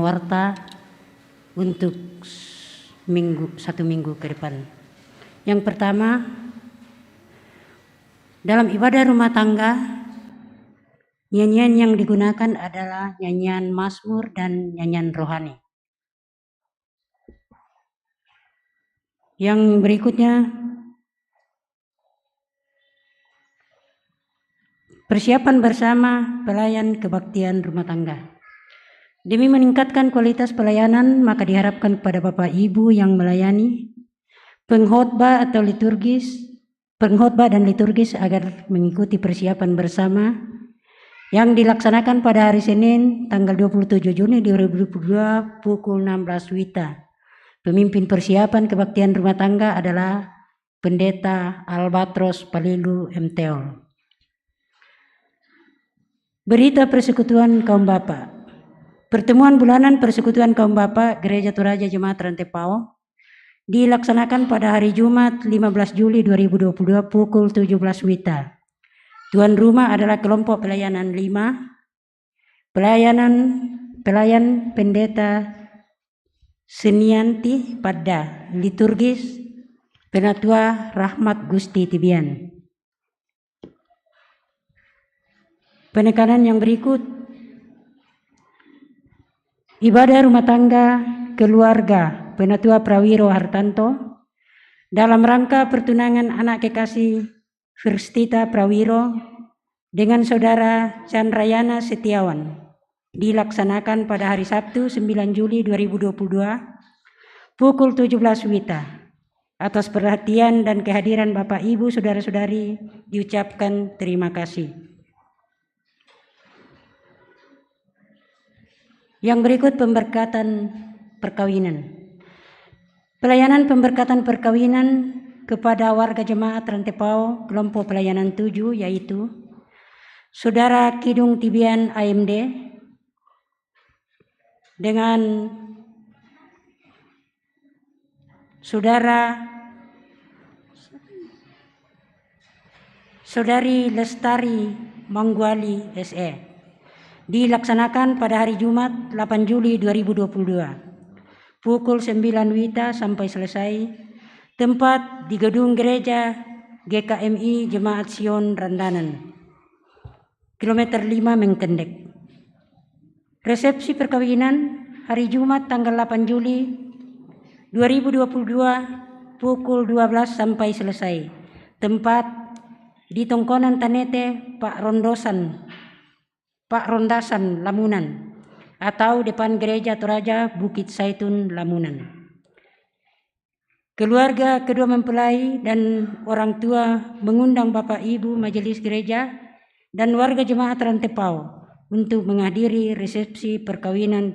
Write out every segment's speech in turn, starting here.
warta untuk satu minggu ke depan. Yang pertama, dalam ibadah rumah tangga, nyanyian yang digunakan adalah nyanyian Mazmur dan nyanyian rohani. Yang berikutnya, persiapan bersama pelayan kebaktian rumah tangga. Demi meningkatkan kualitas pelayanan, maka diharapkan kepada Bapak Ibu yang melayani, pengkhotbah dan liturgis agar mengikuti persiapan bersama yang dilaksanakan pada hari Senin tanggal 27 Juni 2022 pukul 16 WITA. Pemimpin persiapan kebaktian rumah tangga adalah Pendeta Albatros Palilu MTO. Berita Persekutuan Kaum Bapa. Pertemuan bulanan Persekutuan Kaum Bapa Gereja Toraja Jemaat Rantepao dilaksanakan pada hari Jumat 15 Juli 2022 pukul 17 WITA. Tuan rumah adalah kelompok pelayanan 5, pelayan Pendeta Senianti Pada, liturgis Penatua Rahmat Gusti Tibian. Penekanan yang berikut: ibadah rumah tangga keluarga Penatua Prawiro Hartanto dalam rangka pertunangan anak kekasih Firstita Prawiro dengan saudara Chandrayana Setiawan dilaksanakan pada hari Sabtu 9 Juli 2022 pukul 17 WITA. Atas perhatian dan kehadiran Bapak Ibu saudara-saudari diucapkan terima kasih. Yang berikut pemberkatan perkawinan. Pelayanan pemberkatan perkawinan kepada warga jemaat Rantepao kelompok pelayanan 7 yaitu Saudara Kidung Tibian AMD dengan Saudari Lestari Mangguali SE. Dilaksanakan pada hari Jumat 8 Juli 2022 pukul 9 WITA sampai selesai. Tempat di gedung gereja GKMI Jemaat Sion Randanan, kilometer 5 Mengkendek. Resepsi perkawinan hari Jumat tanggal 8 Juli 2022 pukul 12 sampai selesai. Tempat di Tongkonan Tanete Pak Rondasan Lamunan atau depan Gereja Toraja Bukit Saitun Lamunan. Keluarga kedua mempelai dan orang tua mengundang Bapak Ibu Majelis Gereja dan warga jemaat Rantepao untuk menghadiri resepsi perkawinan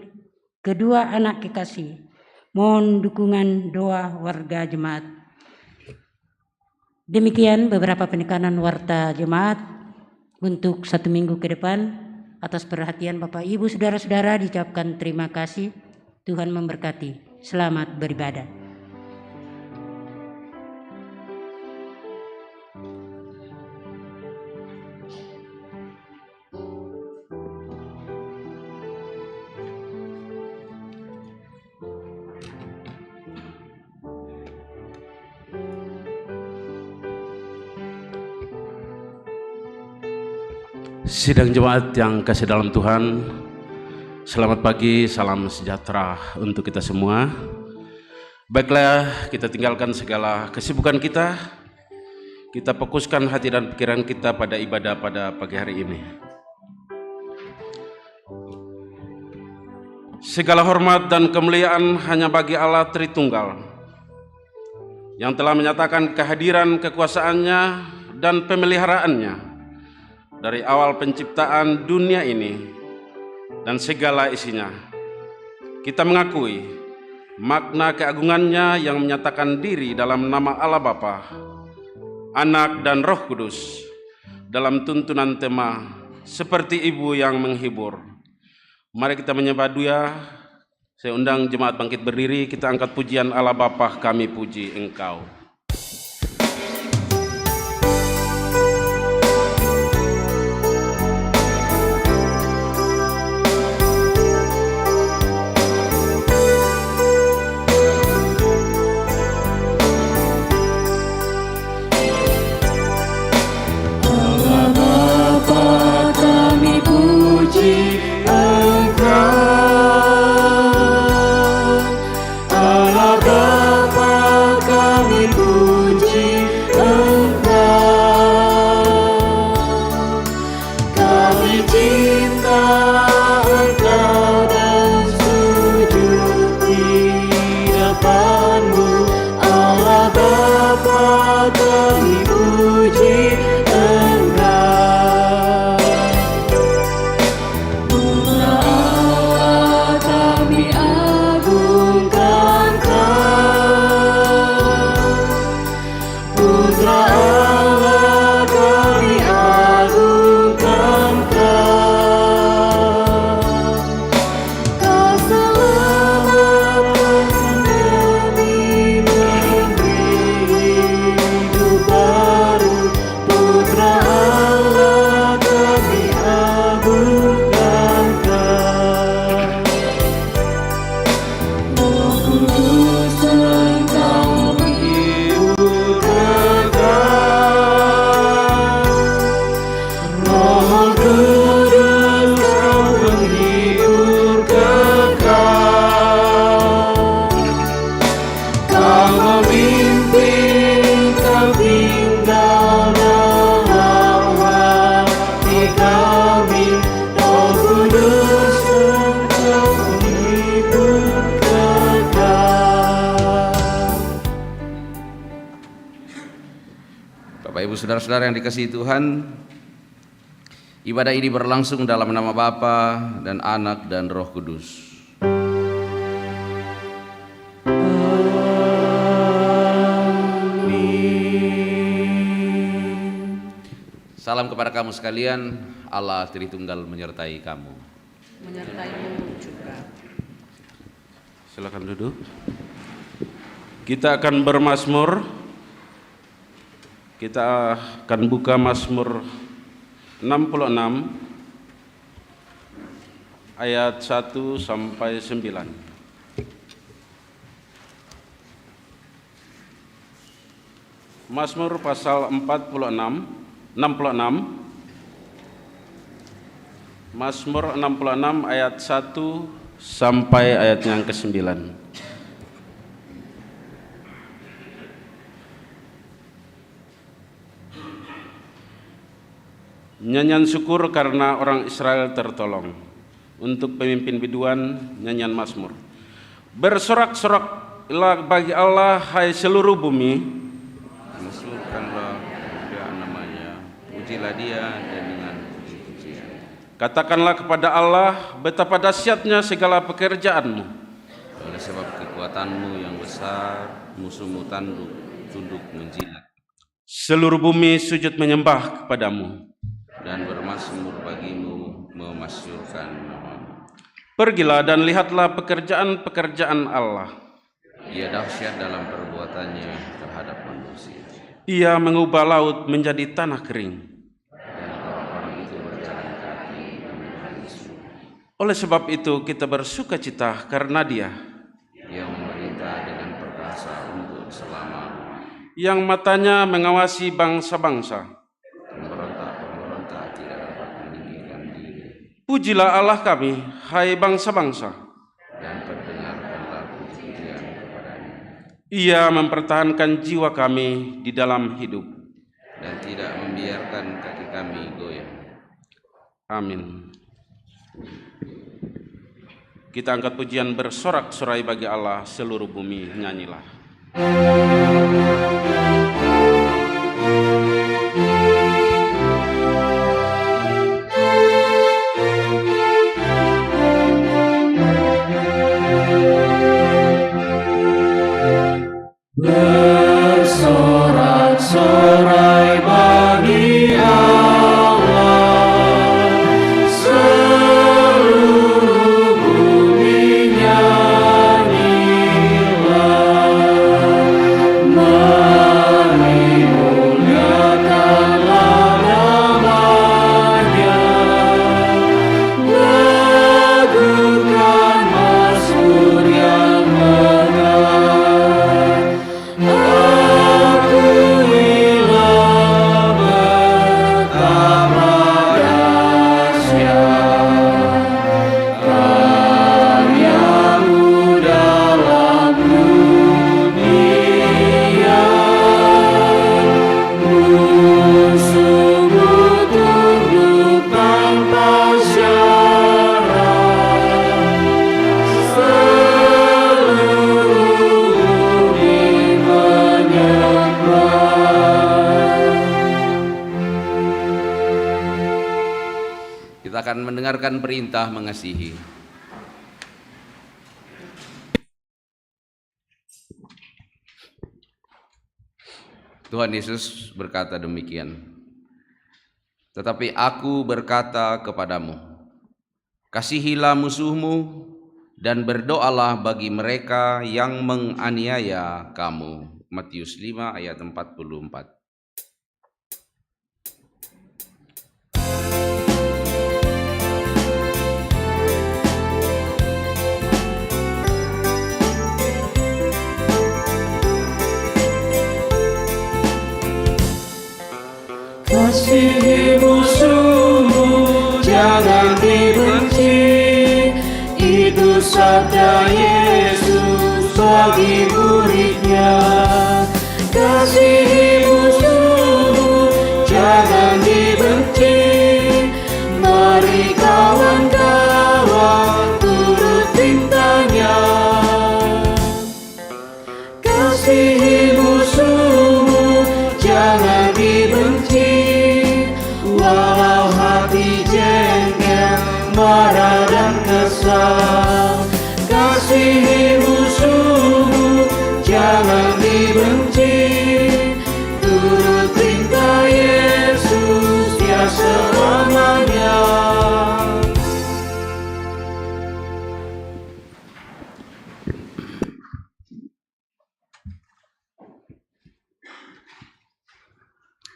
kedua anak kekasih. Mohon dukungan doa warga jemaat. Demikian beberapa penekanan warta jemaat untuk satu minggu ke depan. Atas perhatian Bapak Ibu saudara-saudara diucapkan terima kasih. Tuhan memberkati. Selamat beribadah. Sidang jemaat yang kasih dalam Tuhan, selamat pagi, salam sejahtera untuk kita semua. Baiklah, kita tinggalkan segala kesibukan kita fokuskan hati dan pikiran kita pada ibadah pada pagi hari ini. Segala hormat dan kemuliaan hanya bagi Allah Tritunggal, yang telah menyatakan kehadiran kekuasaannya dan pemeliharaannya dari awal penciptaan dunia ini dan segala isinya. Kita mengakui makna keagungannya yang menyatakan diri dalam nama Allah Bapa, Anak dan Roh Kudus dalam tuntunan tema seperti ibu yang menghibur. Mari kita menyembah Dia. Saya undang jemaat bangkit berdiri, kita angkat pujian Allah Bapa, kami puji Engkau. Tuhanmu, Allah Bapa kami puji Engkau. Putra Allah kami agungkan Kau, Putra Allah kami agungkan Kau. Kau selamatkan kami memberi hidup baru, Putra Allah kami agungkan Kau. Roh Kudus Engkau menghibur kekal, Roh Kudus Kau menghibur kekal. Kau memimpin, Kau tinggal dalam hati kami, Roh Kudus Engkau menghibur kekal. Bapak Ibu Saudara-saudara yang dikasihi Tuhan, ibadah ini berlangsung dalam nama Bapa dan Anak dan Roh Kudus. Salam kepada kamu sekalian, Allah Tritunggal menyertai kamu. Menyertaimu juga. Silakan duduk. Kita akan bermazmur. Kita akan buka Mazmur 66 ayat 1 sampai 9. Mazmur pasal 66. Mazmur 66 ayat 1 sampai ayat yang ke-9. Nyanyian syukur karena orang Israel tertolong. Untuk pemimpin biduan, nyanyian Mazmur. Bersorak-soraklah bagi Allah, hai seluruh bumi. Maksudkanlah kemuliaan namanya, pujilah dia dengan puji-pujian. Katakanlah kepada Allah, betapa dahsyatnya segala pekerjaanmu. Oleh sebab kekuatanmu yang besar, musuhmu tunduk menjilat. Seluruh bumi sujud menyembah kepadamu. Dan bermazmur bagimu, memasyurkan namamu. Pergilah dan lihatlah pekerjaan-pekerjaan Allah. Ia dahsyat dalam perbuatannya terhadap manusia. Ia mengubah laut menjadi tanah kering. Dan orang-orang itu berjalan kaki menuju surga. Oleh sebab itu kita bersukacita karena Dia, Ia memerintah dengan perkasa untuk selama, yang matanya mengawasi bangsa-bangsa. Pemberontak tidak dapat meninggikan diri. Pujilah Allah kami, hai bangsa-bangsa. Dan perdengarkanlah puji-pujian kepadanya. Ia mempertahankan jiwa kami di dalam hidup. Dan tidak membiarkan kaki kami goyah. Amin. Kita angkat pujian bersorak-sorai bagi Allah, seluruh bumi nyanyilah. Bersorak-sorai bagi Allah, seluruh bumi nyanyilah. Mari muliakanlah namanya, lagukan mazmur yang megah. akan mendengarkan perintah mengasihi. Tuhan Yesus berkata demikian, tetapi aku berkata kepadamu, kasihilah musuhmu dan berdoalah bagi mereka yang menganiaya kamu. Matius 5 ayat 44. Kasihi musuhmu, jangan dibenci. Itu sabda Yesus bagi muridnya. Kasihi musuhmu, jangan dibenci. Mari kawan-kawan turut tintanya. Kasihi musuhmu, jangan dibenci. Walau hati jengkel, marah dan kesal. Kasihi musuhmu, jangan dibenci. Turut perintah Yesus ya selamanya.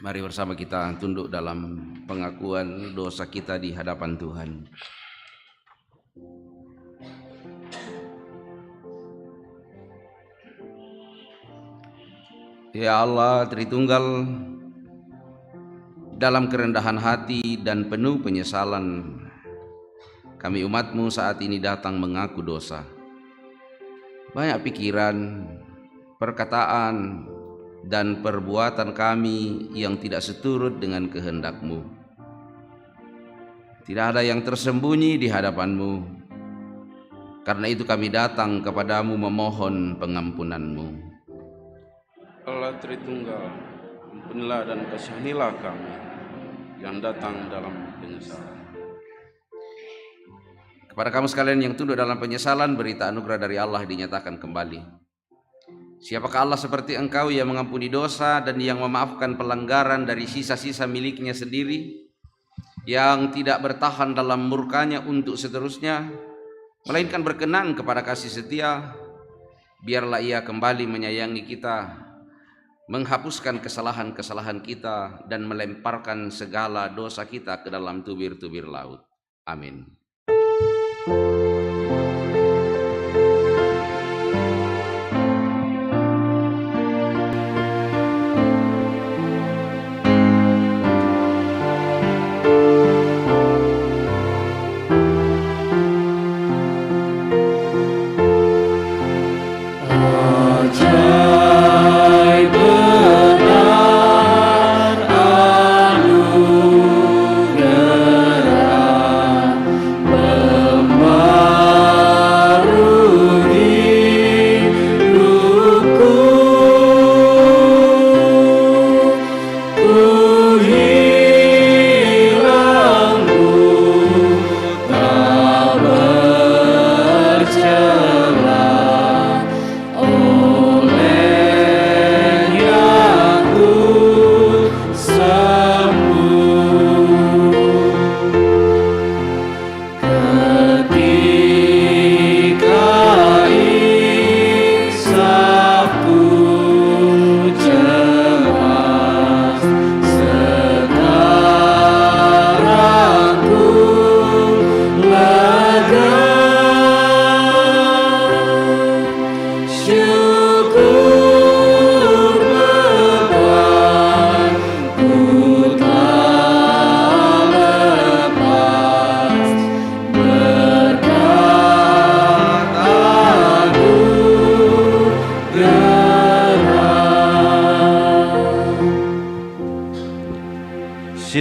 Mari bersama kita tunduk dalam pengakuan dosa kita di hadapan Tuhan. Ya Allah Tritunggal, dalam kerendahan hati dan penuh penyesalan, kami umat-Mu saat ini datang mengaku dosa. Banyak pikiran, perkataan, dan perbuatan kami yang tidak seturut dengan kehendak-Mu. Tidak ada yang tersembunyi di hadapan-Mu. Karena itu kami datang kepadamu memohon pengampunan-Mu. Allah Tritunggal, ampunilah dan kasihanilah kami yang datang dalam penyesalan. Kepada kamu sekalian yang tunduk dalam penyesalan, berita anugerah dari Allah dinyatakan kembali. Siapakah Allah seperti Engkau yang mengampuni dosa dan yang memaafkan pelanggaran dari sisa-sisa miliknya sendiri, yang tidak bertahan dalam murkanya untuk seterusnya, melainkan berkenan kepada kasih setia. Biarlah Ia kembali menyayangi kita, menghapuskan kesalahan-kesalahan kita, dan melemparkan segala dosa kita ke dalam tubir-tubir laut. Amin.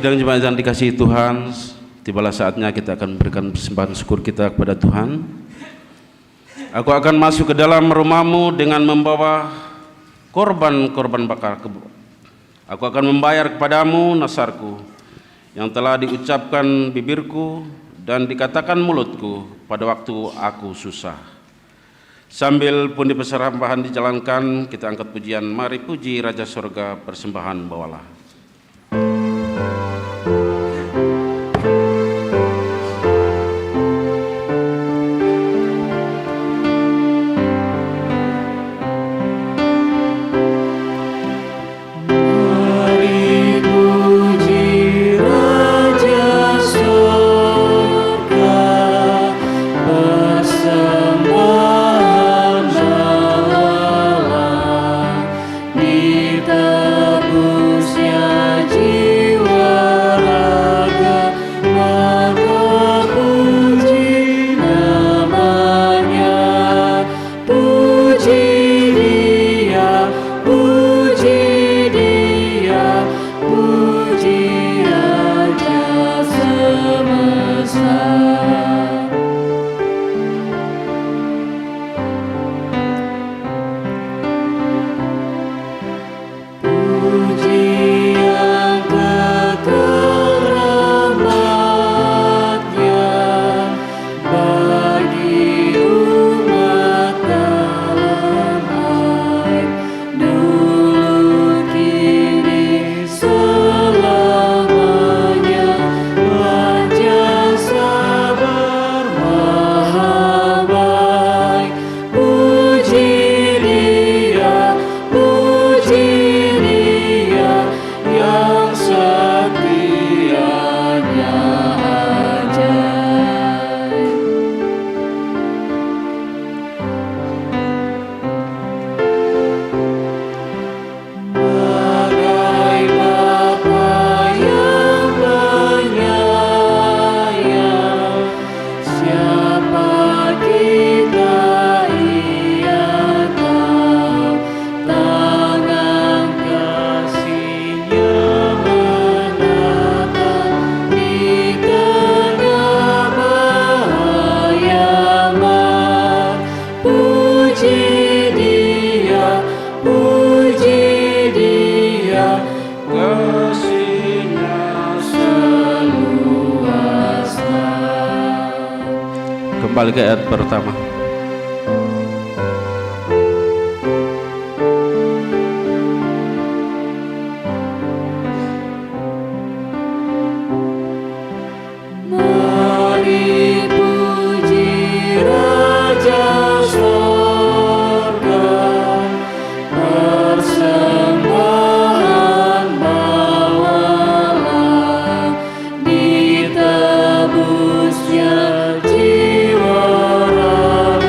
Sidang jemaat yang dikasihi Tuhan, tibalah saatnya kita akan memberikan persembahan syukur kita kepada Tuhan. Aku akan masuk ke dalam rumahmu dengan membawa korban-korban bakar. Aku akan membayar kepadamu nasarku yang telah diucapkan bibirku dan dikatakan mulutku pada waktu aku susah. Sambil pundi persembahan dijalankan, kita angkat pujian, mari puji Raja Sorga, persembahan bawalah. Kembali ke ayat pertama. Mari puji Raja Sorga, persembahan bawalah, ditebusnya jiwa raga,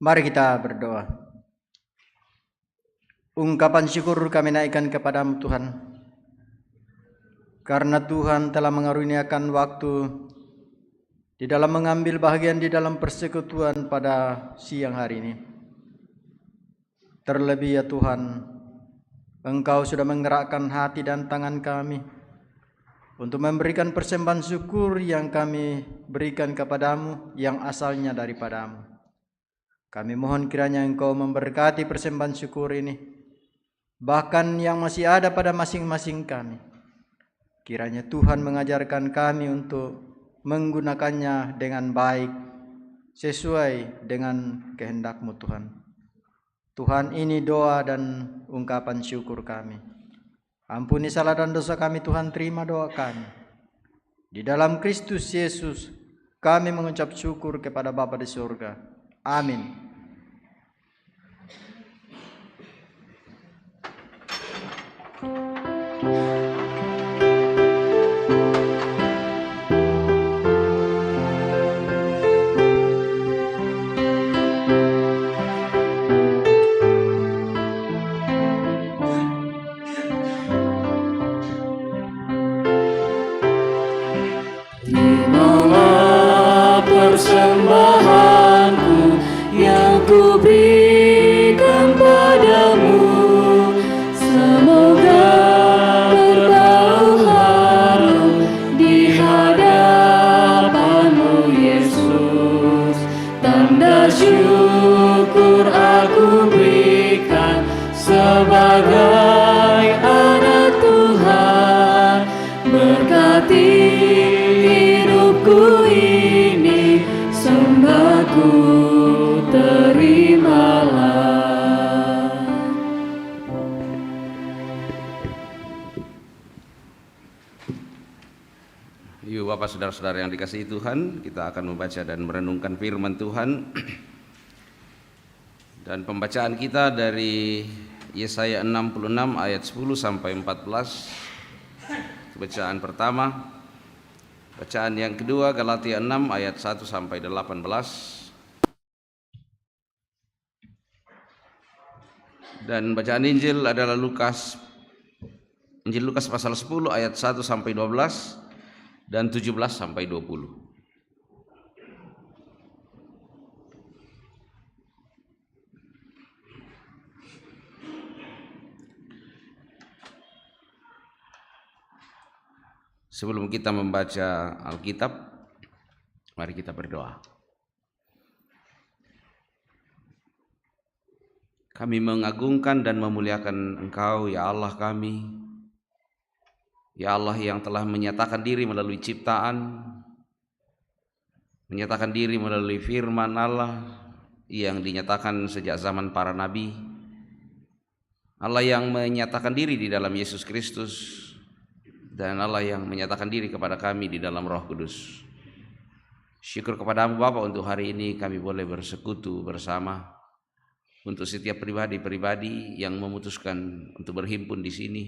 Mari kita berdoa. Ungkapan syukur kami naikkan kepadamu Tuhan, karena Tuhan telah mengaruniakan waktu di dalam mengambil bagian di dalam persekutuan pada siang hari ini. Terlebih ya Tuhan, Engkau sudah menggerakkan hati dan tangan kami untuk memberikan persembahan syukur yang kami berikan kepadamu yang asalnya daripadamu. Kami mohon kiranya Engkau memberkati persembahan syukur ini, bahkan yang masih ada pada masing-masing kami. Kiranya Tuhan mengajarkan kami untuk menggunakannya dengan baik, sesuai dengan kehendak-Mu Tuhan. Tuhan, ini doa dan ungkapan syukur kami. Ampuni salah dan dosa kami Tuhan, terima doa kami. Di dalam Kristus Yesus kami mengucap syukur kepada Bapa di surga. Amin. Terimalah persembahanku yang ku berikan padamu. Semoga berbau harum di hadapan-Mu Yesus. Tanda syukur aku berikan sebagai anak Tuhan. Berkati hidupku ini, sembahku terimalah. Yuk Bapak saudara-saudara yang dikasihi Tuhan, kita akan membaca dan merenungkan firman Tuhan. Dan pembacaan kita dari Yesaya 66 ayat 10 sampai 14. Bacaan pertama. Bacaan yang kedua Galatia 6 ayat 1 sampai 18. Dan bacaan Injil adalah Injil Lukas pasal 10 ayat 1 sampai 12 dan 17 sampai 20. Sebelum kita membaca Alkitab, mari kita berdoa. Kami mengagungkan dan memuliakan Engkau, ya Allah kami, ya Allah yang telah menyatakan diri melalui ciptaan, menyatakan diri melalui firman Allah yang dinyatakan sejak zaman para nabi, Allah yang menyatakan diri di dalam Yesus Kristus, dan Allah yang menyatakan diri kepada kami di dalam Roh Kudus. Syukur kepadamu Bapa untuk hari ini kami boleh bersekutu bersama, untuk setiap pribadi-pribadi yang memutuskan untuk berhimpun di sini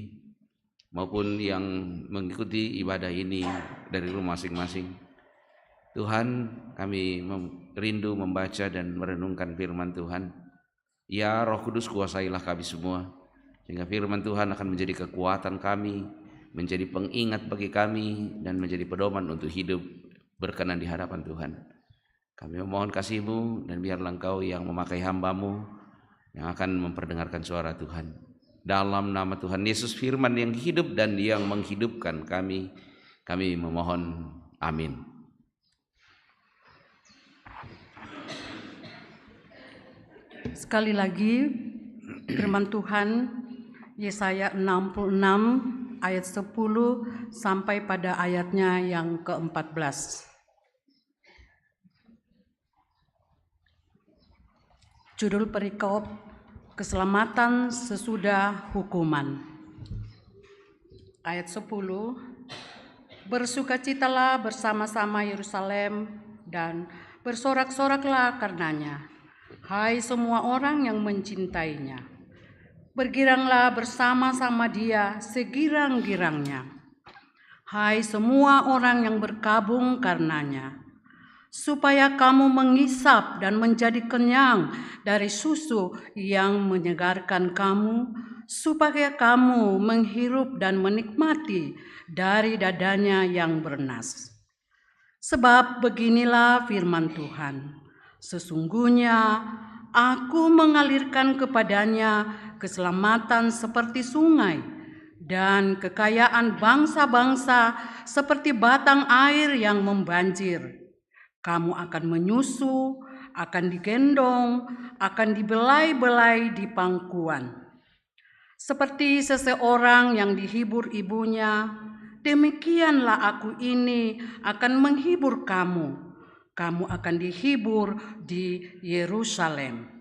maupun yang mengikuti ibadah ini dari rumah masing-masing. Tuhan, kami rindu membaca dan merenungkan firman Tuhan. Ya Roh Kudus, kuasailah kami semua, sehingga firman Tuhan akan menjadi kekuatan kami, menjadi pengingat bagi kami, dan menjadi pedoman untuk hidup berkenan di hadapan Tuhan. Kami memohon kasih-Mu, dan biarlah Engkau yang memakai hamba-Mu yang akan memperdengarkan suara Tuhan. Dalam nama Tuhan Yesus, firman yang hidup dan yang menghidupkan kami memohon. Amin. Sekali lagi firman Tuhan Yesaya 66 ayat 10 sampai pada ayatnya yang ke-14. Judul perikop: Keselamatan sesudah hukuman. Ayat 10. Bersukacitalah bersama-sama Yerusalem dan bersorak-soraklah karenanya, hai semua orang yang mencintainya. Bergiranglah bersama-sama dia segirang-girangnya, hai semua orang yang berkabung karenanya. supaya kamu mengisap dan menjadi kenyang dari susu yang menyegarkan kamu, supaya kamu menghirup dan menikmati dari dadanya yang bernas. Sebab beginilah firman Tuhan, sesungguhnya Aku mengalirkan kepadanya keselamatan seperti sungai dan kekayaan bangsa-bangsa seperti batang air yang membanjir. Kamu akan menyusu, akan digendong, akan dibelai-belai di pangkuan. Seperti seseorang yang dihibur ibunya, demikianlah aku ini akan menghibur kamu. Kamu akan dihibur di Yerusalem.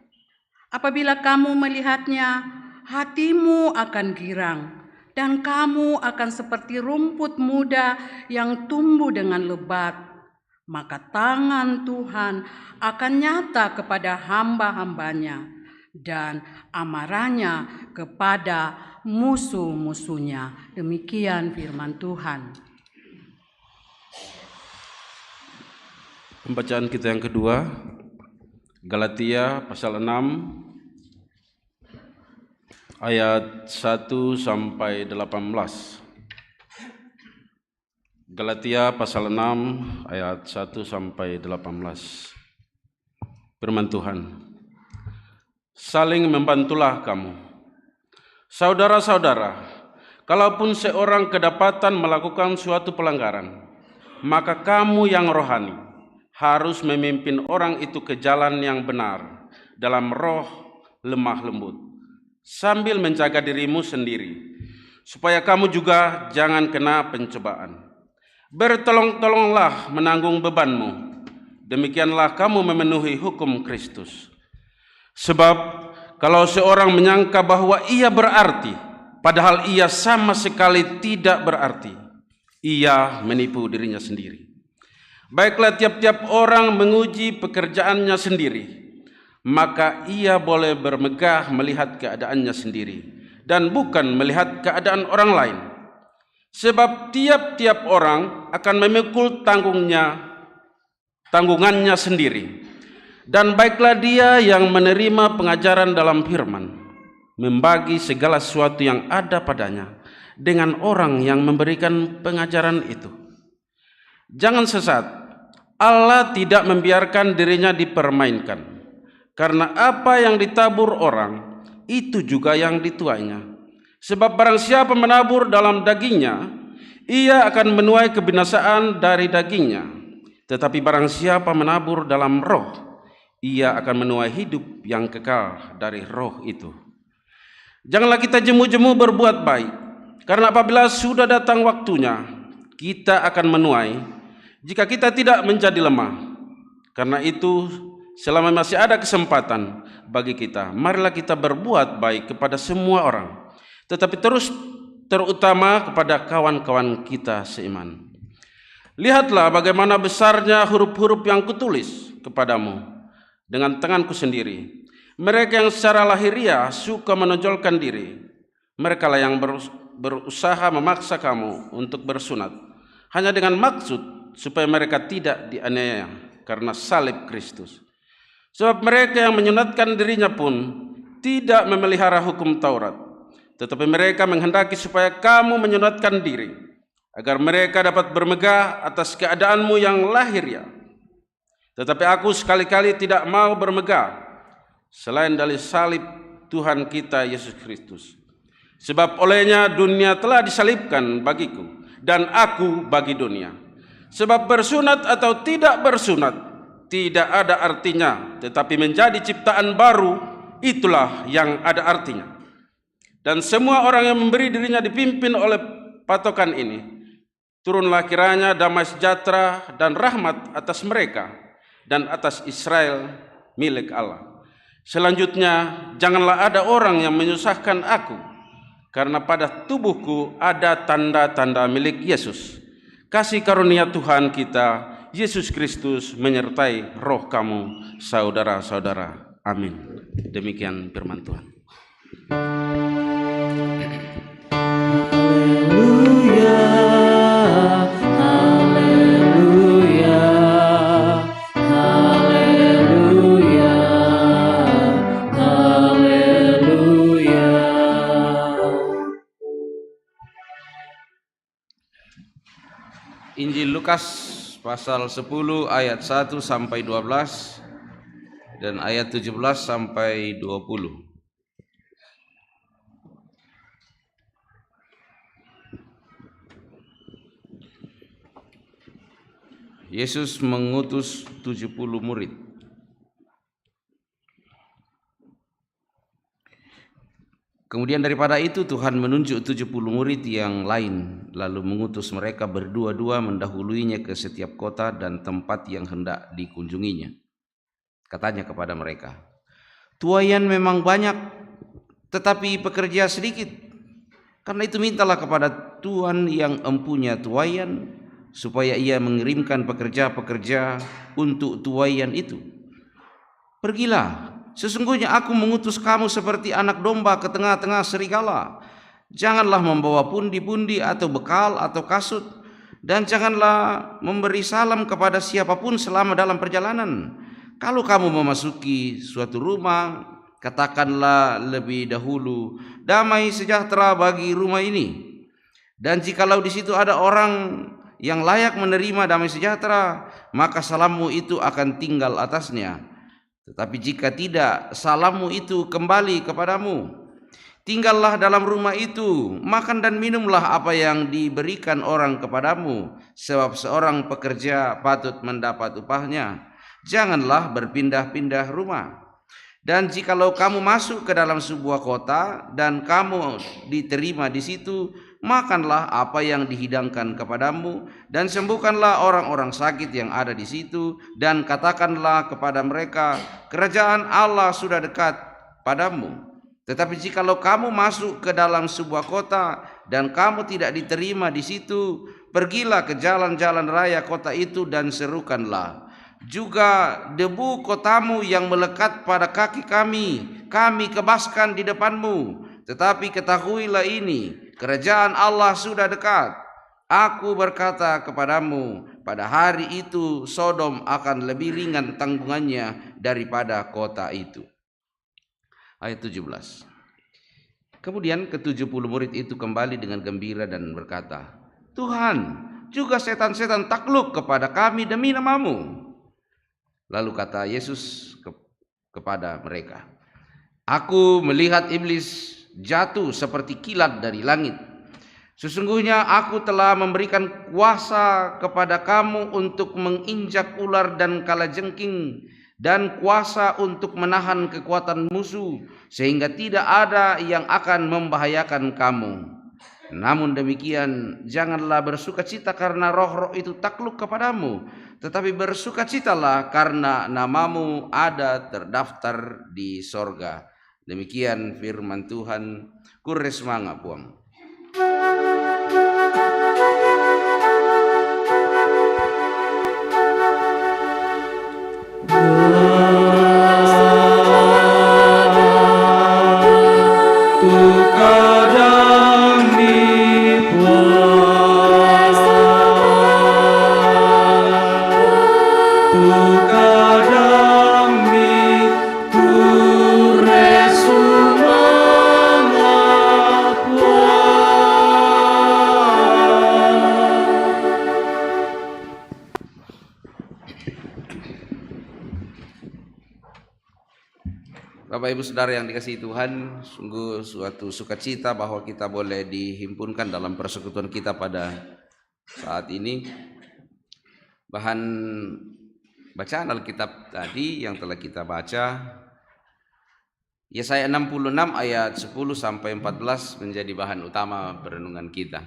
Apabila kamu melihatnya, hatimu akan girang, dan kamu akan seperti rumput muda yang tumbuh dengan lebat. Maka tangan Tuhan akan nyata kepada hamba-hambanya, dan amarahnya kepada musuh-musuhnya. Demikian firman Tuhan. Pembacaan kita yang kedua, Galatia pasal 6 ayat 1 sampai 18. Galatia pasal 6 ayat 1 sampai 18. Firman Tuhan. Saling membantulah kamu. Saudara-saudara, kalaupun seorang kedapatan melakukan suatu pelanggaran, maka kamu yang rohani harus memimpin orang itu ke jalan yang benar dalam roh lemah lembut, sambil menjaga dirimu sendiri, supaya kamu juga jangan kena pencobaan. Bertolong-tolonglah menanggung bebanmu, demikianlah kamu memenuhi hukum Kristus. Sebab kalau seorang menyangka bahwa ia berarti, padahal ia sama sekali tidak berarti, ia menipu dirinya sendiri. Baiklah, tiap-tiap orang menguji pekerjaannya sendiri, maka ia boleh bermegah melihat keadaannya sendiri dan bukan melihat keadaan orang lain. Sebab tiap-tiap orang akan memikul tanggungannya sendiri. Dan baiklah dia yang menerima pengajaran dalam firman, membagi segala sesuatu yang ada padanya dengan orang yang memberikan pengajaran itu. Jangan sesat, Allah tidak membiarkan dirinya dipermainkan, karena apa yang ditabur orang, itu juga yang dituainya. Sebab barang siapa menabur dalam dagingnya, ia akan menuai kebinasaan dari dagingnya. Tetapi barang siapa menabur dalam roh, ia akan menuai hidup yang kekal dari roh itu. Janganlah kita jemu-jemu berbuat baik, karena apabila sudah datang waktunya, kita akan menuai jika kita tidak menjadi lemah. Karena itu, selama masih ada kesempatan bagi kita, marilah kita berbuat baik kepada semua orang, tetapi terutama kepada kawan-kawan kita seiman. Lihatlah bagaimana besarnya huruf-huruf yang kutulis kepadamu dengan tanganku sendiri. Mereka yang secara lahiriah suka menonjolkan diri, merekalah yang berusaha memaksa kamu untuk bersunat, hanya dengan maksud supaya mereka tidak dianiaya karena salib Kristus. Sebab mereka yang menyunatkan dirinya pun tidak memelihara hukum Taurat, tetapi mereka menghendaki supaya kamu menyunatkan diri, agar mereka dapat bermegah atas keadaanmu yang lahiriah. Tetapi aku sekali-kali tidak mau bermegah selain dari salib Tuhan kita Yesus Kristus. Sebab olehnya dunia telah disalibkan bagiku, dan aku bagi dunia. Sebab bersunat atau tidak bersunat tidak ada artinya, tetapi menjadi ciptaan baru, itulah yang ada artinya. Dan semua orang yang memberi dirinya dipimpin oleh patokan ini, turunlah kiranya damai sejahtera dan rahmat atas mereka dan atas Israel milik Allah. Selanjutnya, janganlah ada orang yang menyusahkan aku, karena pada tubuhku ada tanda-tanda milik Yesus. Kasih karunia Tuhan kita Yesus Kristus menyertai roh kamu, saudara-saudara. Amin. Demikian firman Tuhan. Haleluya, haleluya, Injil Lukas pasal 10 ayat 1 sampai 12 dan ayat 17 sampai 20. Yesus mengutus 70 murid. Kemudian daripada itu Tuhan menunjuk 70 murid yang lain, lalu mengutus mereka berdua-dua mendahuluinya ke setiap kota dan tempat yang hendak dikunjunginya. Katanya kepada mereka, "Tuaian memang banyak, tetapi pekerja sedikit. Karena itu mintalah kepada Tuhan yang empunya tuaian, supaya ia mengirimkan pekerja-pekerja untuk tuaian itu. Pergilah, sesungguhnya aku mengutus kamu seperti anak domba ke tengah-tengah serigala. Janganlah membawa pundi-pundi atau bekal atau kasut, dan janganlah memberi salam kepada siapapun selama dalam perjalanan. Kalau kamu memasuki suatu rumah, katakanlah lebih dahulu, damai sejahtera bagi rumah ini. Dan jikalau di situ ada orang yang layak menerima damai sejahtera, maka salammu itu akan tinggal atasnya. Tetapi jika tidak, salammu itu kembali kepadamu. Tinggallah dalam rumah itu, makan dan minumlah apa yang diberikan orang kepadamu, sebab seorang pekerja patut mendapat upahnya. Janganlah berpindah-pindah rumah. Dan jikalau kamu masuk ke dalam sebuah kota dan kamu diterima di situ, makanlah apa yang dihidangkan kepadamu dan sembuhkanlah orang-orang sakit yang ada di situ, dan katakanlah kepada mereka, kerajaan Allah sudah dekat padamu. Tetapi jikalau kamu masuk ke dalam sebuah kota dan kamu tidak diterima di situ, pergilah ke jalan-jalan raya kota itu dan serukanlah, juga debu kotamu yang melekat pada kaki kami kebaskan di depanmu. Tetapi ketahuilah ini, kerajaan Allah sudah dekat. Aku berkata kepadamu, pada hari itu Sodom akan lebih ringan tanggungannya daripada kota itu." Ayat 17. Kemudian ke-70 murid itu kembali dengan gembira dan berkata, "Tuhan, juga setan-setan takluk kepada kami demi namamu." Lalu kata Yesus kepada mereka, "Aku melihat iblis jatuh seperti kilat dari langit. Sesungguhnya aku telah memberikan kuasa kepada kamu untuk menginjak ular dan kalajengking, dan kuasa untuk menahan kekuatan musuh, sehingga tidak ada yang akan membahayakan kamu. Namun demikian, janganlah bersukacita karena roh-roh itu takluk kepadamu, tetapi bersukacitalah karena namamu ada terdaftar di sorga." Demikian firman Tuhan. Kures manga puang. Bapak Ibu Saudara yang dikasihi Tuhan, sungguh suatu sukacita bahwa kita boleh dihimpunkan dalam persekutuan kita pada saat ini. Bahan bacaan Alkitab tadi yang telah kita baca, Yesaya 66 ayat 10 sampai 14 menjadi bahan utama perenungan kita.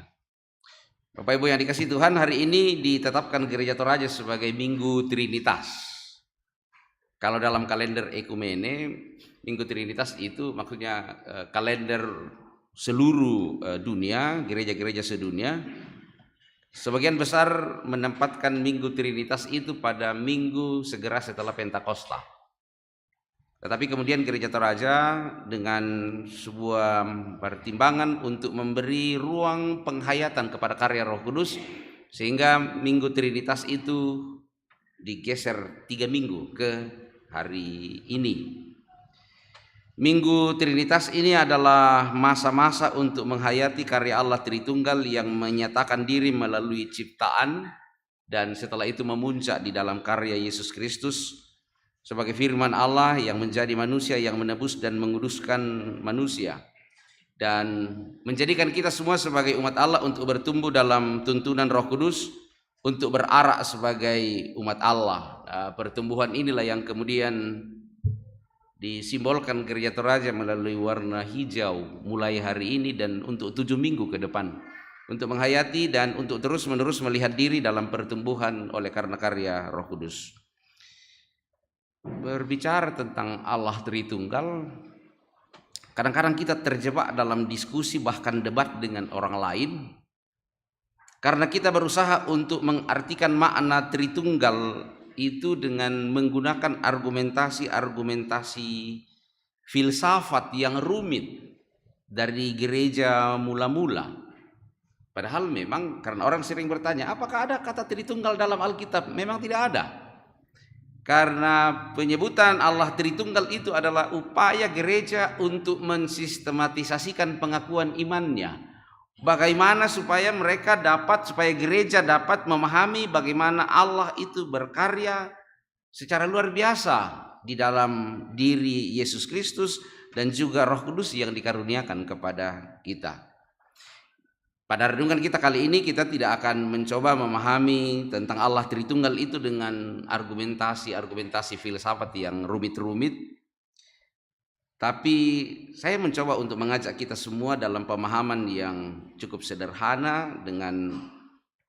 Bapak Ibu yang dikasihi Tuhan, hari ini ditetapkan Gereja Toraja sebagai Minggu Trinitas. Kalau dalam kalender ekumene, Minggu Trinitas itu maksudnya kalender seluruh dunia, gereja-gereja sedunia. Sebagian besar menempatkan Minggu Trinitas itu pada minggu segera setelah Pentakosta. Tetapi kemudian Gereja Toraja dengan sebuah pertimbangan untuk memberi ruang penghayatan kepada karya Roh Kudus, sehingga Minggu Trinitas itu digeser 3 minggu ke hari ini. Minggu Trinitas ini adalah masa-masa untuk menghayati karya Allah Tritunggal yang menyatakan diri melalui ciptaan, dan setelah itu memuncak di dalam karya Yesus Kristus sebagai firman Allah yang menjadi manusia, yang menebus dan menguduskan manusia, dan menjadikan kita semua sebagai umat Allah untuk bertumbuh dalam tuntunan Roh Kudus, untuk berarak sebagai umat Allah. Pertumbuhan inilah yang kemudian disimbolkan Gereja Toraja melalui warna hijau mulai hari ini dan untuk 7 minggu ke depan, untuk menghayati dan untuk terus-menerus melihat diri dalam pertumbuhan oleh karena karya Roh Kudus. Berbicara tentang Allah Tritunggal, kadang-kadang kita terjebak dalam diskusi bahkan debat dengan orang lain karena kita berusaha untuk mengartikan makna Tritunggal itu dengan menggunakan argumentasi filsafat yang rumit dari gereja mula-mula. Padahal memang karena orang sering bertanya, apakah ada kata Tritunggal dalam Alkitab? Memang tidak ada. Karena penyebutan Allah Tritunggal itu adalah upaya gereja untuk mensistematisasikan pengakuan imannya. Bagaimana supaya supaya gereja dapat memahami bagaimana Allah itu berkarya secara luar biasa di dalam diri Yesus Kristus dan juga Roh Kudus yang dikaruniakan kepada kita. Pada renungan kita kali ini kita tidak akan mencoba memahami tentang Allah Tritunggal itu dengan argumentasi filsafat yang rumit-rumit. Tapi saya mencoba untuk mengajak kita semua dalam pemahaman yang cukup sederhana dengan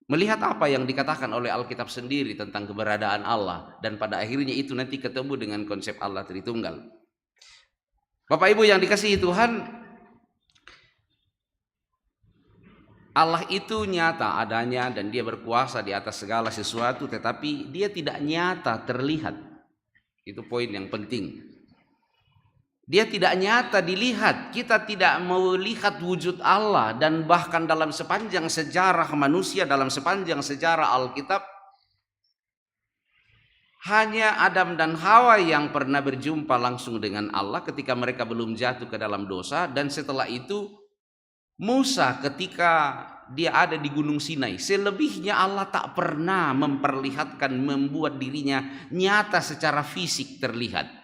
melihat apa yang dikatakan oleh Alkitab sendiri tentang keberadaan Allah. Dan pada akhirnya itu nanti ketemu dengan konsep Allah Tritunggal. Bapak Ibu yang dikasihi Tuhan, Allah itu nyata adanya dan dia berkuasa di atas segala sesuatu, tetapi dia tidak nyata terlihat. Itu poin yang penting. Dia tidak nyata dilihat. Kita tidak melihat wujud Allah, dan bahkan dalam sepanjang sejarah manusia, dalam sepanjang sejarah Alkitab, hanya Adam dan Hawa yang pernah berjumpa langsung dengan Allah ketika mereka belum jatuh ke dalam dosa, dan setelah itu Musa ketika dia ada di Gunung Sinai. Selebihnya Allah tak pernah memperlihatkan, membuat dirinya nyata secara fisik terlihat.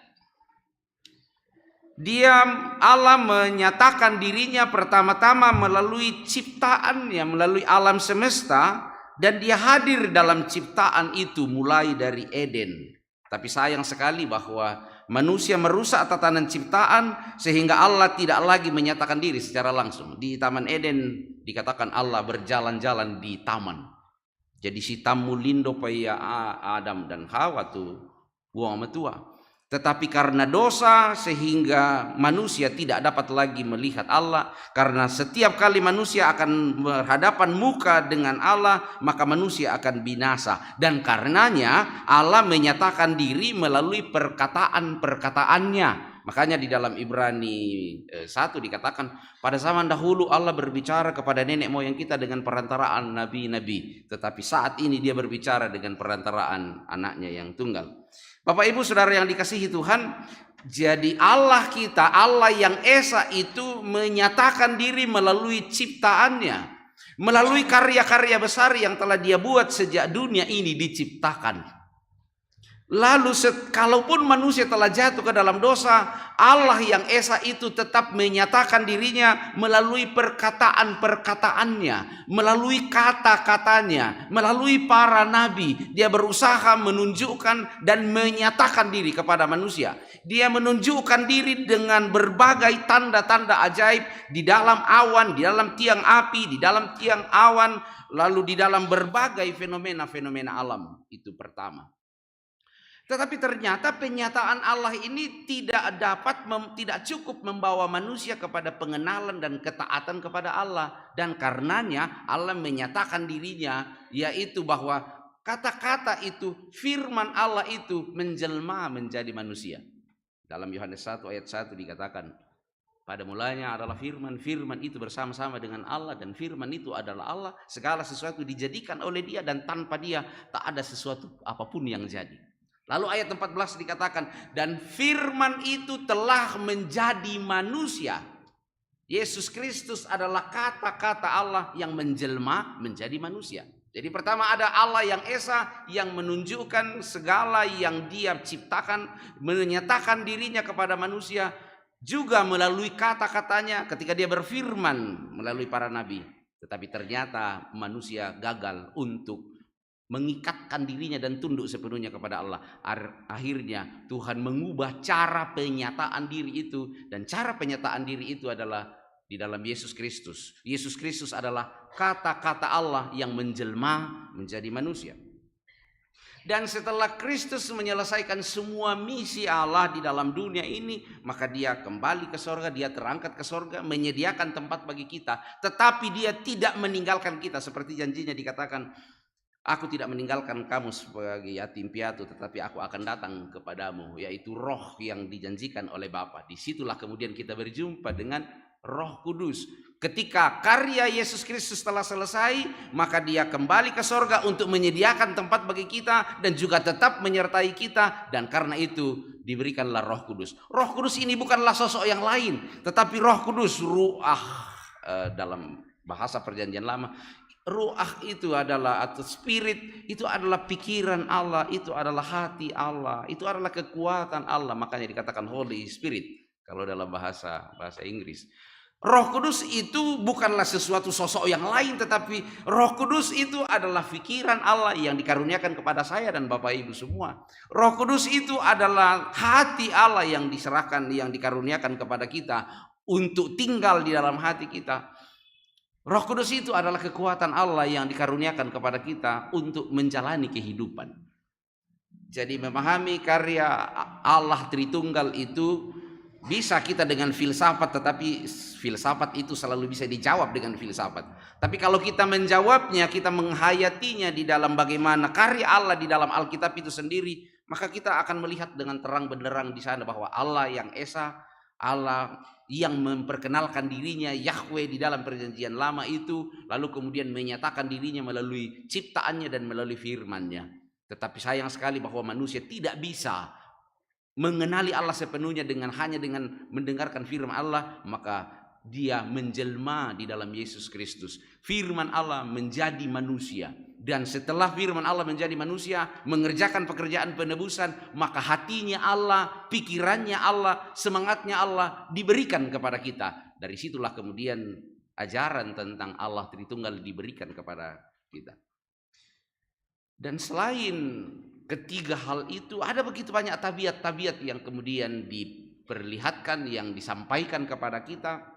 Allah menyatakan dirinya pertama-tama melalui ciptaannya, melalui alam semesta, dan dia hadir dalam ciptaan itu mulai dari Eden. Tapi sayang sekali bahwa manusia merusak tatanan ciptaan sehingga Allah tidak lagi menyatakan diri secara langsung. Di Taman Eden dikatakan Allah berjalan-jalan di taman. Jadi si tamu lindo paya Adam dan Hawa tu buang metua. Tetapi karena dosa sehingga manusia tidak dapat lagi melihat Allah. Karena setiap kali manusia akan berhadapan muka dengan Allah, maka manusia akan binasa. Dan karenanya Allah menyatakan diri melalui perkataan-perkataannya. Makanya di dalam Ibrani 1 dikatakan, pada zaman dahulu Allah berbicara kepada nenek moyang kita dengan perantaraan nabi-nabi. Tetapi saat ini dia berbicara dengan perantaraan anaknya yang tunggal. Bapak Ibu Saudara yang dikasihi Tuhan, jadi Allah kita, Allah yang Esa itu menyatakan diri melalui ciptaannya, melalui karya-karya besar yang telah dia buat sejak dunia ini diciptakan. Lalu kalaupun manusia telah jatuh ke dalam dosa, Allah yang Esa itu tetap menyatakan dirinya melalui perkataan-perkataannya, melalui kata-katanya, melalui para nabi. Dia berusaha menunjukkan dan menyatakan diri kepada manusia. Dia menunjukkan diri dengan berbagai tanda-tanda ajaib di dalam awan, di dalam tiang api, di dalam tiang awan, lalu di dalam berbagai fenomena-fenomena alam. Itu pertama. Tetapi ternyata penyataan Allah ini tidak cukup membawa manusia kepada pengenalan dan ketaatan kepada Allah. Dan karenanya Allah menyatakan dirinya, yaitu bahwa kata-kata itu, firman Allah itu menjelma menjadi manusia. Dalam Yohanes 1 ayat 1 dikatakan, pada mulanya adalah firman, firman itu bersama-sama dengan Allah, dan firman itu adalah Allah. Segala sesuatu dijadikan oleh dia, dan tanpa dia tak ada sesuatu apapun yang jadi. Lalu ayat 14 dikatakan, dan firman itu telah menjadi manusia. Yesus Kristus adalah kata-kata Allah yang menjelma menjadi manusia. Jadi pertama ada Allah yang Esa yang menunjukkan segala yang Dia ciptakan, menyatakan dirinya kepada manusia juga melalui kata-katanya ketika Dia berfirman melalui para nabi. Tetapi ternyata manusia gagal untuk mengikatkan dirinya dan tunduk sepenuhnya kepada Allah. Akhirnya Tuhan mengubah cara penyataan diri itu, dan cara penyataan diri itu adalah di dalam Yesus Kristus. Yesus Kristus adalah kata-kata Allah yang menjelma menjadi manusia. Dan setelah Kristus menyelesaikan semua misi Allah di dalam dunia ini, maka Dia kembali ke sorga, Dia terangkat ke sorga, menyediakan tempat bagi kita. Tetapi Dia tidak meninggalkan kita, seperti janjinya dikatakan, aku tidak meninggalkan kamu sebagai yatim piatu, tetapi aku akan datang kepadamu, yaitu roh yang dijanjikan oleh Bapa. Disitulah kemudian kita berjumpa dengan Roh Kudus. Ketika karya Yesus Kristus telah selesai, maka Dia kembali ke sorga untuk menyediakan tempat bagi kita dan juga tetap menyertai kita. Dan karena itu diberikanlah Roh Kudus. Roh Kudus ini bukanlah sosok yang lain, tetapi Roh Kudus, ruah dalam bahasa Perjanjian Lama. Ruah itu adalah, atau spirit itu adalah pikiran Allah, itu adalah hati Allah, itu adalah kekuatan Allah. Makanya dikatakan Holy Spirit kalau dalam bahasa Inggris. Roh Kudus itu bukanlah sesuatu sosok yang lain, tetapi Roh Kudus itu adalah pikiran Allah yang dikaruniakan kepada saya dan Bapak Ibu semua. Roh Kudus itu adalah hati Allah yang diserahkan, yang dikaruniakan kepada kita untuk tinggal di dalam hati kita. Roh Kudus itu adalah kekuatan Allah yang dikaruniakan kepada kita untuk menjalani kehidupan. Jadi memahami karya Allah Tritunggal itu bisa kita dengan filsafat, tetapi filsafat itu selalu bisa dijawab dengan filsafat. Tapi kalau kita menjawabnya, kita menghayatinya di dalam bagaimana karya Allah di dalam Alkitab itu sendiri, maka kita akan melihat dengan terang benderang di sana bahwa Allah yang Esa, Allah yang memperkenalkan dirinya Yahweh di dalam Perjanjian Lama itu, lalu kemudian menyatakan dirinya melalui ciptaannya dan melalui firman-Nya. Tetapi sayang sekali bahwa manusia tidak bisa mengenali Allah sepenuhnya hanya dengan mendengarkan firman Allah, maka dia menjelma di dalam Yesus Kristus. Firman Allah menjadi manusia, dan setelah firman Allah menjadi manusia, mengerjakan pekerjaan penebusan, maka hatinya Allah, pikirannya Allah, semangatnya Allah diberikan kepada kita. Dari situlah kemudian ajaran tentang Allah Tritunggal diberikan kepada kita. Dan selain ketiga hal itu, ada begitu banyak tabiat-tabiat yang kemudian diperlihatkan, yang disampaikan kepada kita,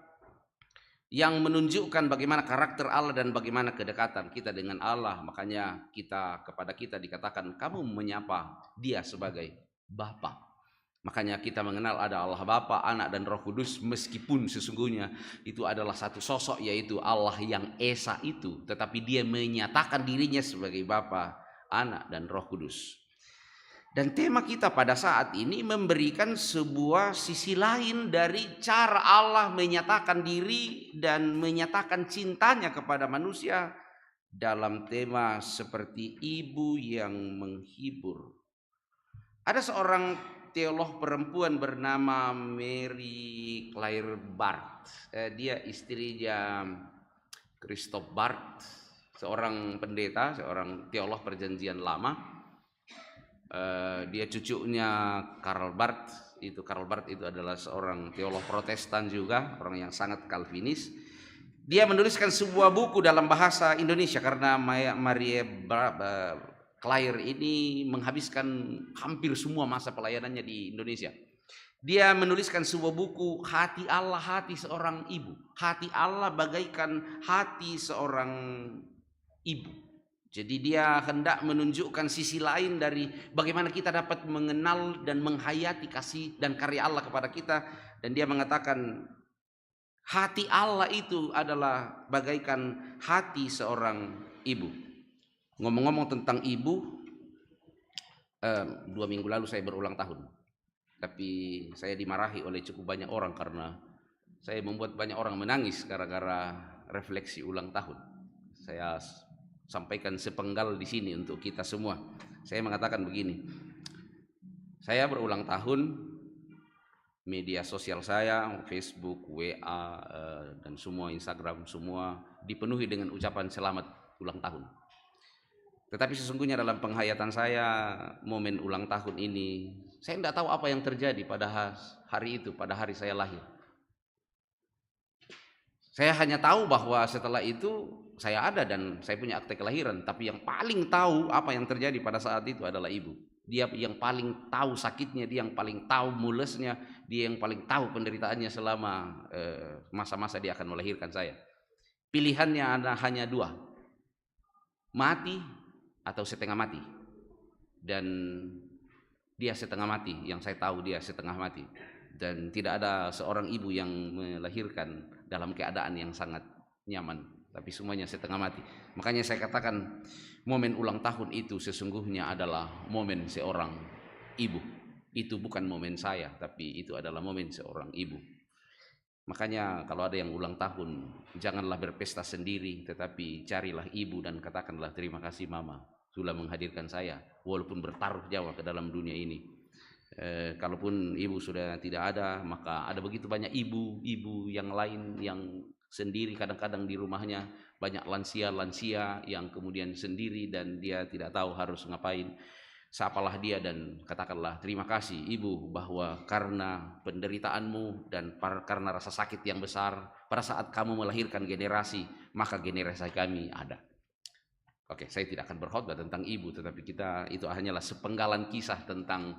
yang menunjukkan bagaimana karakter Allah dan bagaimana kedekatan kita dengan Allah. Makanya kepada kita dikatakan, kamu menyapa Dia sebagai Bapa. Makanya kita mengenal ada Allah Bapa, Anak dan Roh Kudus, meskipun sesungguhnya itu adalah satu sosok, yaitu Allah yang Esa itu, tetapi Dia menyatakan dirinya sebagai Bapa, Anak dan Roh Kudus. Dan tema kita pada saat ini memberikan sebuah sisi lain dari cara Allah menyatakan diri dan menyatakan cintanya kepada manusia dalam tema seperti ibu yang menghibur. Ada seorang teolog perempuan bernama Mary Claire Barth. Dia istrinya Christoph Barth, seorang pendeta, seorang teolog Perjanjian Lama. Dia cucunya Karl Barth. Karl Barth itu adalah seorang teolog Protestan juga, orang yang sangat Calvinis. Dia menuliskan sebuah buku dalam bahasa Indonesia karena Marie Claire ini menghabiskan hampir semua masa pelayanannya di Indonesia. Dia menuliskan sebuah buku, Hati Allah, Hati Seorang Ibu. Hati Allah bagaikan hati seorang ibu. Jadi dia hendak menunjukkan sisi lain dari bagaimana kita dapat mengenal dan menghayati kasih dan karya Allah kepada kita. Dan dia mengatakan hati Allah itu adalah bagaikan hati seorang ibu. Ngomong-ngomong tentang ibu, 2 minggu lalu saya berulang tahun. Tapi saya dimarahi oleh cukup banyak orang karena saya membuat banyak orang menangis gara-gara refleksi ulang tahun. Saya sampaikan sepenggal di sini untuk kita semua. Saya mengatakan begini, saya berulang tahun, media sosial saya, Facebook, WA, dan semua Instagram, semua dipenuhi dengan ucapan selamat ulang tahun. Tetapi sesungguhnya dalam penghayatan saya, momen ulang tahun ini, saya tidak tahu apa yang terjadi pada hari itu, pada hari saya lahir. Saya hanya tahu bahwa setelah itu saya ada dan saya punya akte kelahiran. Tapi yang paling tahu apa yang terjadi pada saat itu adalah ibu. Dia yang paling tahu sakitnya, dia yang paling tahu mulesnya, dia yang paling tahu penderitaannya selama masa-masa dia akan melahirkan saya. Pilihannya ada hanya dua, mati atau setengah mati. Dan dia setengah mati, yang saya tahu dia setengah mati. Dan tidak ada seorang ibu yang melahirkan dalam keadaan yang sangat nyaman, tapi semuanya setengah mati. Makanya saya katakan momen ulang tahun itu sesungguhnya adalah momen seorang ibu. Itu bukan momen saya, tapi itu adalah momen seorang ibu. Makanya kalau ada yang ulang tahun, janganlah berpesta sendiri, tetapi carilah ibu dan katakanlah terima kasih mama sudah menghadirkan saya, walaupun bertaruh nyawa ke dalam dunia ini. Kalaupun ibu sudah tidak ada, maka ada begitu banyak ibu-ibu yang lain yang sendiri kadang-kadang di rumahnya, banyak lansia-lansia yang kemudian sendiri dan dia tidak tahu harus ngapain. Sapalah dia dan katakanlah terima kasih ibu, bahwa karena penderitaanmu dan karena rasa sakit yang besar pada saat kamu melahirkan generasi, maka generasi kami ada. Oke, saya tidak akan berkhotbah tentang ibu, tetapi itu hanyalah sepenggalan kisah tentang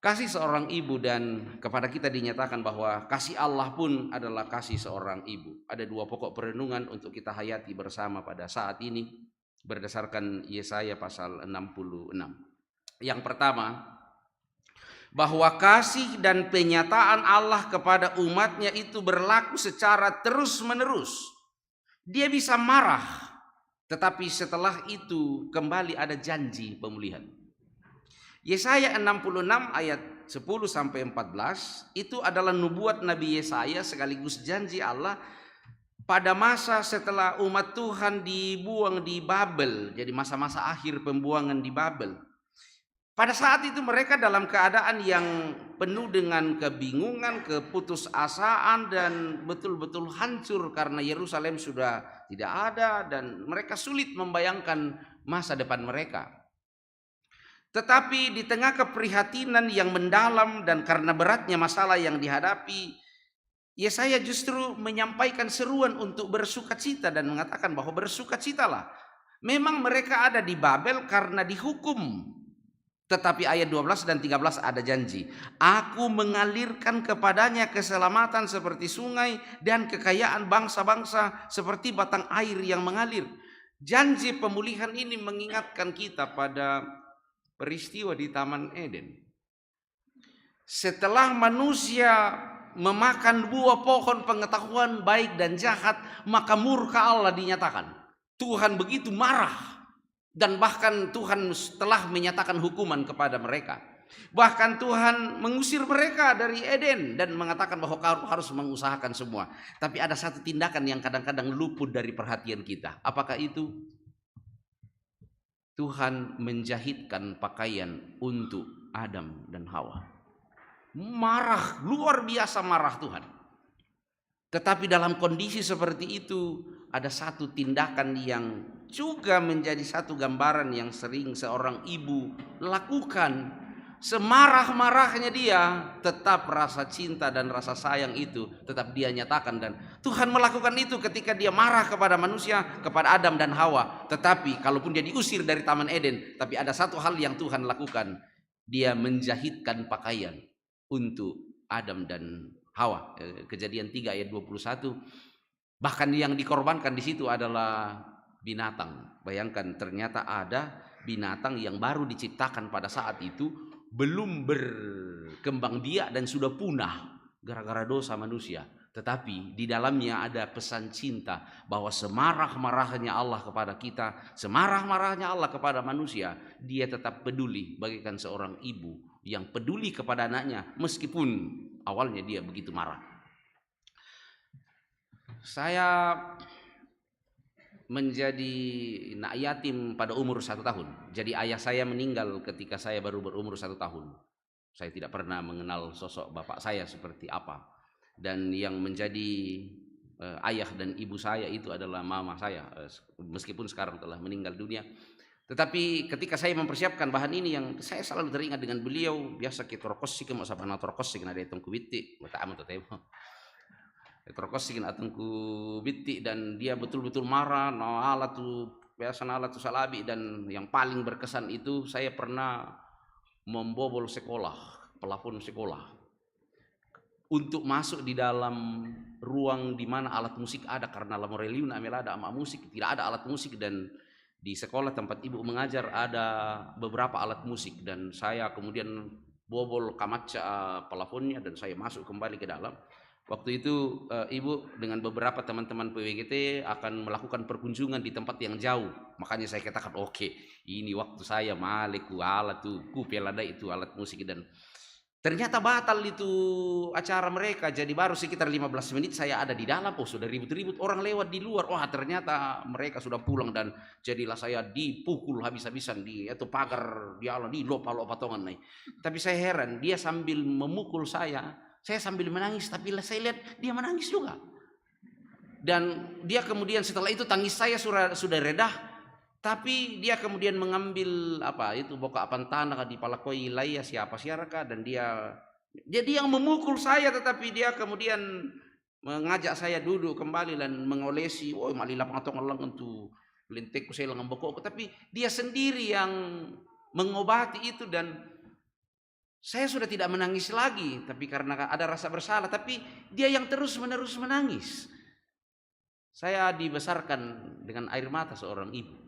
kasih seorang ibu, dan kepada kita dinyatakan bahwa kasih Allah pun adalah kasih seorang ibu. Ada dua pokok perenungan untuk kita hayati bersama pada saat ini berdasarkan Yesaya pasal 66. Yang pertama, bahwa kasih dan penyataan Allah kepada umatnya itu berlaku secara terus-menerus. Dia bisa marah, tetapi setelah itu kembali ada janji pemulihan. Yesaya 66 ayat 10 sampai 14 itu adalah nubuat Nabi Yesaya sekaligus janji Allah pada masa setelah umat Tuhan dibuang di Babel. Jadi masa-masa akhir pembuangan di Babel. Pada saat itu mereka dalam keadaan yang penuh dengan kebingungan, keputusasaan, dan betul-betul hancur karena Yerusalem sudah tidak ada dan mereka sulit membayangkan masa depan mereka. Tetapi di tengah keprihatinan yang mendalam dan karena beratnya masalah yang dihadapi, Yesaya justru menyampaikan seruan untuk bersukacita dan mengatakan bahwa bersukacitalah. Memang mereka ada di Babel karena dihukum. Tetapi ayat 12 dan 13 ada janji. Aku mengalirkan kepadanya keselamatan seperti sungai dan kekayaan bangsa-bangsa seperti batang air yang mengalir. Janji pemulihan ini mengingatkan kita pada peristiwa di Taman Eden. Setelah manusia memakan buah pohon pengetahuan baik dan jahat, maka murka Allah dinyatakan. Tuhan begitu marah. Dan bahkan Tuhan telah menyatakan hukuman kepada mereka. Bahkan Tuhan mengusir mereka dari Eden dan mengatakan bahwa kau harus mengusahakan semua. Tapi ada satu tindakan yang kadang-kadang luput dari perhatian kita. Apakah itu? Tuhan menjahitkan pakaian untuk Adam dan Hawa. Marah, luar biasa marah Tuhan. Tetapi dalam kondisi seperti itu ada satu tindakan yang juga menjadi satu gambaran yang sering seorang ibu lakukan. Semarah-marahnya dia, tetap rasa cinta dan rasa sayang itu tetap dia nyatakan. Dan Tuhan melakukan itu ketika dia marah kepada manusia, kepada Adam dan Hawa. Tetapi kalaupun dia diusir dari Taman Eden, tapi ada satu hal yang Tuhan lakukan. Dia menjahitkan pakaian untuk Adam dan Hawa. Kejadian 3 ayat 21. Bahkan yang dikorbankan di situ adalah binatang. Bayangkan, ternyata ada binatang yang baru diciptakan pada saat itu, belum berkembang biak dan sudah punah gara-gara dosa manusia. Tetapi di dalamnya ada pesan cinta bahwa semarah-marahnya Allah kepada kita, semarah-marahnya Allah kepada manusia, dia tetap peduli bagaikan seorang ibu yang peduli kepada anaknya meskipun awalnya dia begitu marah. Saya menjadi anak yatim pada umur 1 tahun. Jadi ayah saya meninggal ketika saya baru berumur 1 tahun. Saya tidak pernah mengenal sosok bapak saya seperti apa. Dan yang menjadi ayah dan ibu saya itu adalah mama saya. Meskipun sekarang telah meninggal dunia. Tetapi ketika saya mempersiapkan bahan ini, yang saya selalu teringat dengan beliau, biasa kita torkosi ke masa pana torkosi kena datang ku bitti, mata amat temo. Torkosi kena datang ku bitti, dan dia betul-betul marah, no alat tu biasa alat tu salabi. Dan yang paling berkesan itu saya pernah membobol sekolah, plafon sekolah, untuk masuk di dalam ruang di mana alat musik ada, karena la Moreliun amela ada ama musik, tidak ada alat musik. Dan di sekolah tempat ibu mengajar ada beberapa alat musik, dan saya kemudian bobol kaca plafonnya dan saya masuk kembali ke dalam. Waktu itu ibu dengan beberapa teman-teman PWGT akan melakukan perkunjungan di tempat yang jauh. Makanya saya katakan oke, ini waktu saya maleku alat tuh kupelada itu alat musik. Dan ternyata batal itu acara mereka. Jadi baru sekitar 15 menit saya ada di dalam. Oh, sudah ribut-ribut, orang lewat di luar. Wah, ternyata mereka sudah pulang, dan jadilah saya dipukul habis-habisan di atau pagar di alam di lopa-lopa tongan nih. Tapi saya heran, dia sambil memukul saya sambil menangis, tapi saya lihat dia menangis juga. Dan dia kemudian setelah itu tangis saya sudah redah, tapi dia kemudian mengambil boka apantana di palakoi laya siapa siaraka, dan dia jadi yang memukul saya, tetapi dia kemudian mengajak saya duduk kembali dan mengolesi. Oh, malila pangatong lang untuk lentekku saya lang bokok, tapi dia sendiri yang mengobati itu. Dan saya sudah tidak menangis lagi, tapi karena ada rasa bersalah, tapi dia yang terus-menerus menangis. Saya dibesarkan dengan air mata seorang ibu.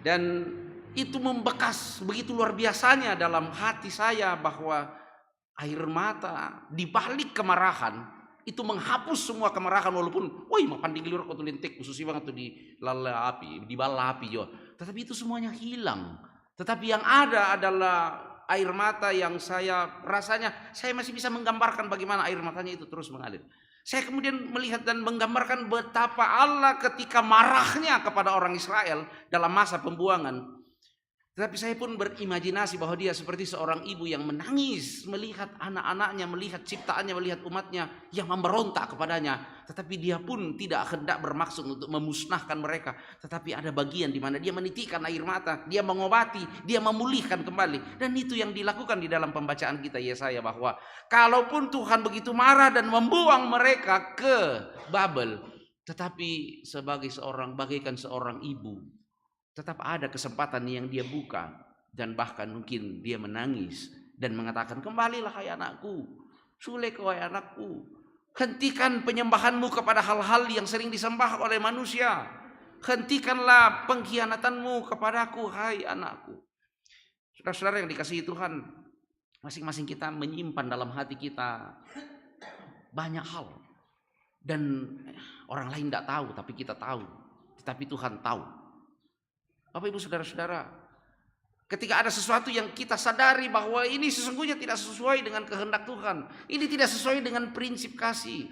Dan itu membekas begitu luar biasanya dalam hati saya, bahwa air mata di balik kemarahan itu menghapus semua kemarahan, walaupun woi mapanding liur kau lentek khusus banget tuh di lala api, di bala api jo. Tetapi itu semuanya hilang. Tetapi yang ada adalah air mata yang saya rasanya saya masih bisa menggambarkan bagaimana air matanya itu terus mengalir. Saya kemudian melihat dan menggambarkan betapa Allah ketika marahnya kepada orang Israel dalam masa pembuangan. Tetapi saya pun berimajinasi bahwa dia seperti seorang ibu yang menangis melihat anak-anaknya, melihat ciptaannya, melihat umatnya yang memberontak kepadanya. Tetapi dia pun tidak hendak bermaksud untuk memusnahkan mereka. Tetapi ada bagian di mana dia menitikkan air mata, dia mengobati, dia memulihkan kembali. Dan itu yang dilakukan di dalam pembacaan kita Yesaya, bahwa kalaupun Tuhan begitu marah dan membuang mereka ke Babel, tetapi bagaikan seorang ibu, tetap ada kesempatan yang dia buka, dan bahkan mungkin dia menangis dan mengatakan, kembalilah hai anakku, sule kau hai anakku, hentikan penyembahanmu kepada hal-hal yang sering disembah oleh manusia, hentikanlah pengkhianatanmu kepadaku hai anakku. Saudara-saudara yang dikasihi Tuhan, masing-masing kita menyimpan dalam hati kita banyak hal, dan orang lain tidak tahu, tapi kita tahu, tetapi Tuhan tahu. Bapak Ibu saudara-saudara, ketika ada sesuatu yang kita sadari bahwa ini sesungguhnya tidak sesuai dengan kehendak Tuhan, ini tidak sesuai dengan prinsip kasih,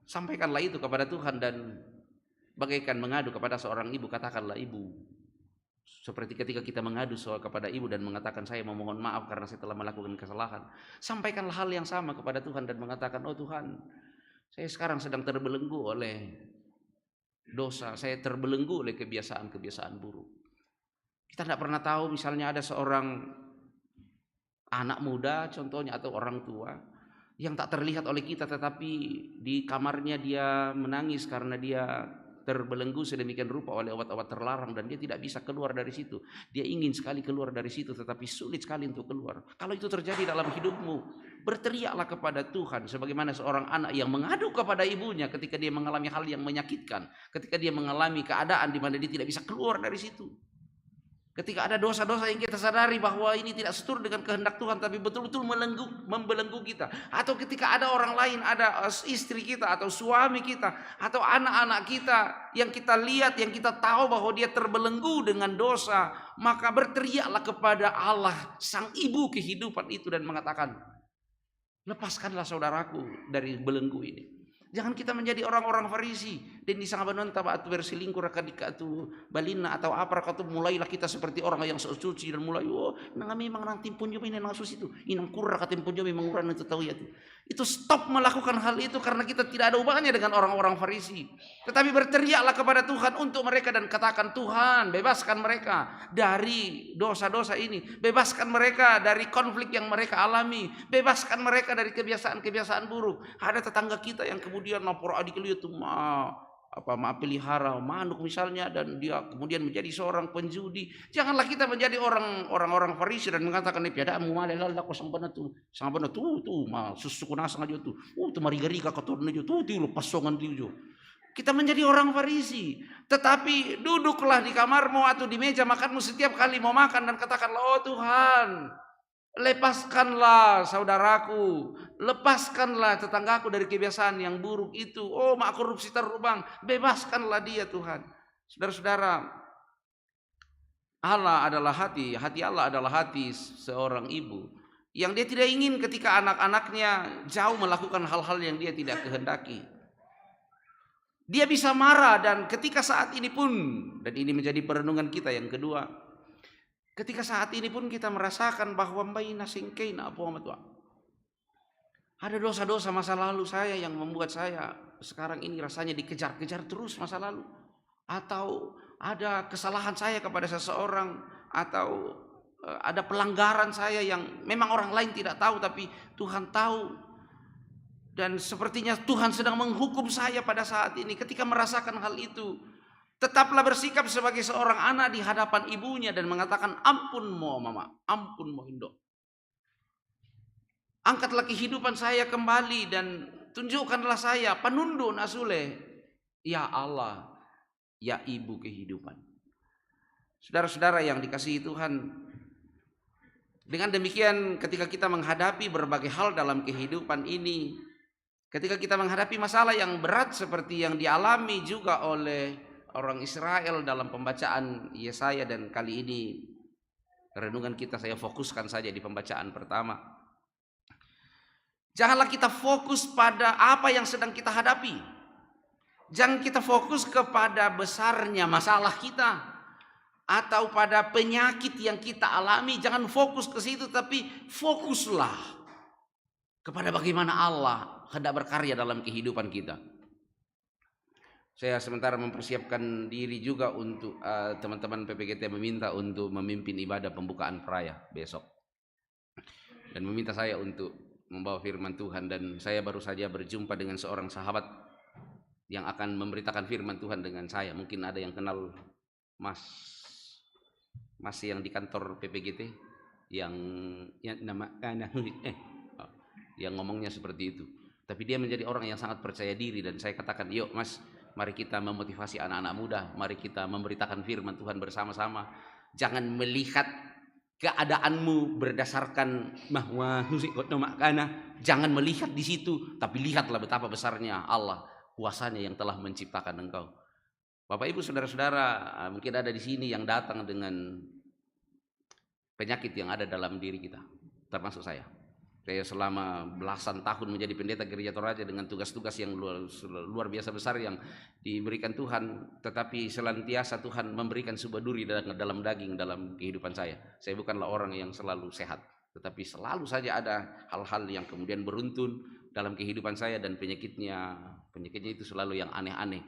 sampaikanlah itu kepada Tuhan. Dan bagaikan mengadu kepada seorang ibu, katakanlah, ibu, seperti ketika kita mengadu kepada ibu dan mengatakan, saya memohon maaf karena saya telah melakukan kesalahan, sampaikanlah hal yang sama kepada Tuhan dan mengatakan, oh Tuhan, saya sekarang sedang terbelenggu oleh dosa, saya terbelenggu oleh kebiasaan-kebiasaan buruk. Kita tidak pernah tahu, misalnya ada seorang anak muda contohnya, atau orang tua yang tak terlihat oleh kita, tetapi di kamarnya dia menangis karena dia terbelenggu sedemikian rupa oleh obat-obat terlarang, dan dia tidak bisa keluar dari situ. Dia ingin sekali keluar dari situ, tetapi sulit sekali untuk keluar. Kalau itu terjadi dalam hidupmu, berteriaklah kepada Tuhan sebagaimana seorang anak yang mengadu kepada ibunya ketika dia mengalami hal yang menyakitkan, ketika dia mengalami keadaan di mana dia tidak bisa keluar dari situ. Ketika ada dosa-dosa yang kita sadari bahwa ini tidak seturut dengan kehendak Tuhan, tapi betul-betul membelenggu kita. Atau ketika ada orang lain, ada istri kita atau suami kita atau anak-anak kita yang kita lihat, yang kita tahu bahwa dia terbelenggu dengan dosa, maka berteriaklah kepada Allah, sang ibu kehidupan itu, dan mengatakan, lepaskanlah saudaraku dari belenggu ini. Jangan kita menjadi orang-orang Farisi dan disangabanon taba atu berselingkuh rakadika atu balina atau apa katu, mulailah kita seperti orang yang suci dan mulai nang memang nang timpun jo nang suci itu inang kurra katimpun jo memang urang itu tahu ya tu. Itu stop melakukan hal itu karena kita tidak ada hubungannya dengan orang-orang Farisi. Tetapi berteriaklah kepada Tuhan untuk mereka dan katakan, Tuhan bebaskan mereka dari dosa-dosa ini. Bebaskan mereka dari konflik yang mereka alami. Bebaskan mereka dari kebiasaan-kebiasaan buruk. Ada tetangga kita yang kemudian lapor adik lihat tuh pelihara manuk misalnya, dan dia kemudian menjadi seorang penjudi. Janganlah kita menjadi orang-orang Farisi dan mengatakan nih piada mu malelal ko sampana tu susu kunasang aja tuh marigariga kotor aja tuh pasongan dia. Kita menjadi orang Farisi, tetapi duduklah di kamarmu atau di meja makanmu setiap kali mau makan dan katakanlah, oh Tuhan, lepaskanlah saudaraku, lepaskanlah tetanggaku dari kebiasaan yang buruk itu. Oh, mak korupsi terubang, bebaskanlah dia Tuhan. Saudara-saudara, Allah adalah hati Allah adalah hati seorang ibu yang dia tidak ingin ketika anak-anaknya jauh melakukan hal-hal yang dia tidak kehendaki. Dia bisa marah, dan ketika saat ini pun, dan ini menjadi perenungan kita yang kedua, ketika saat ini pun kita merasakan bahwa ada dosa-dosa masa lalu saya yang membuat saya sekarang ini rasanya dikejar-kejar terus masa lalu. Atau ada kesalahan saya kepada seseorang, atau ada pelanggaran saya yang memang orang lain tidak tahu tapi Tuhan tahu. Dan sepertinya Tuhan sedang menghukum saya pada saat ini. Ketika merasakan hal itu, tetaplah bersikap sebagai seorang anak di hadapan ibunya dan mengatakan, ampun mo mama, ampun mo indo. Angkatlah kehidupan saya kembali dan tunjukkanlah saya panundu nasule. Ya Allah, ya ibu kehidupan. Saudara-saudara yang dikasihi Tuhan, dengan demikian ketika kita menghadapi berbagai hal dalam kehidupan ini, ketika kita menghadapi masalah yang berat seperti yang dialami juga oleh orang Israel dalam pembacaan Yesaya, dan kali ini renungan kita saya fokuskan saja di pembacaan pertama. Janganlah kita fokus pada apa yang sedang kita hadapi. Jangan kita fokus kepada besarnya masalah kita atau pada penyakit yang kita alami. Jangan fokus ke situ, tapi fokuslah kepada bagaimana Allah hendak berkarya dalam kehidupan kita. Saya sementara mempersiapkan diri juga untuk teman-teman PPGT meminta untuk memimpin ibadah pembukaan peraya besok, dan meminta saya untuk membawa firman Tuhan. Dan saya baru saja berjumpa dengan seorang sahabat yang akan memberitakan firman Tuhan dengan saya. Mungkin ada yang kenal Mas yang di kantor PPGT yang nama yang ngomongnya seperti itu. Tapi dia menjadi orang yang sangat percaya diri, dan saya katakan, yuk Mas, mari kita memotivasi anak-anak muda, mari kita memberitakan firman Tuhan bersama-sama. Jangan melihat keadaanmu berdasarkan bahwa jangan melihat di situ, tapi lihatlah betapa besarnya Allah, kuasanya yang telah menciptakan engkau. Bapak Ibu saudara-saudara, mungkin ada di sini yang datang dengan penyakit yang ada dalam diri kita, termasuk saya. Saya selama belasan tahun menjadi pendeta Gereja Toraja dengan tugas-tugas yang luar biasa besar yang diberikan Tuhan, tetapi senantiasa Tuhan memberikan sebuah duri dalam daging dalam kehidupan saya. Saya bukanlah orang yang selalu sehat, tetapi selalu saja ada hal-hal yang kemudian beruntun dalam kehidupan saya, dan penyakitnya itu selalu yang aneh-aneh,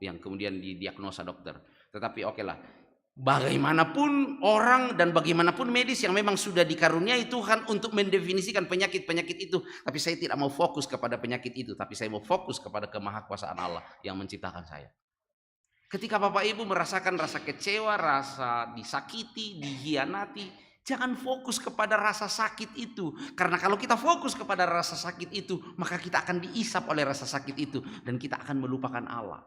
yang kemudian didiagnosa dokter. Tetapi okelah, bagaimanapun orang dan bagaimanapun medis yang memang sudah dikaruniai Tuhan untuk mendefinisikan penyakit-penyakit itu, tapi saya tidak mau fokus kepada penyakit itu, tapi saya mau fokus kepada kemahakuasaan Allah yang menciptakan saya. Ketika Bapak Ibu merasakan rasa kecewa, rasa disakiti, dihianati, jangan fokus kepada rasa sakit itu. Karena kalau kita fokus kepada rasa sakit itu, maka kita akan diisap oleh rasa sakit itu, dan kita akan melupakan Allah.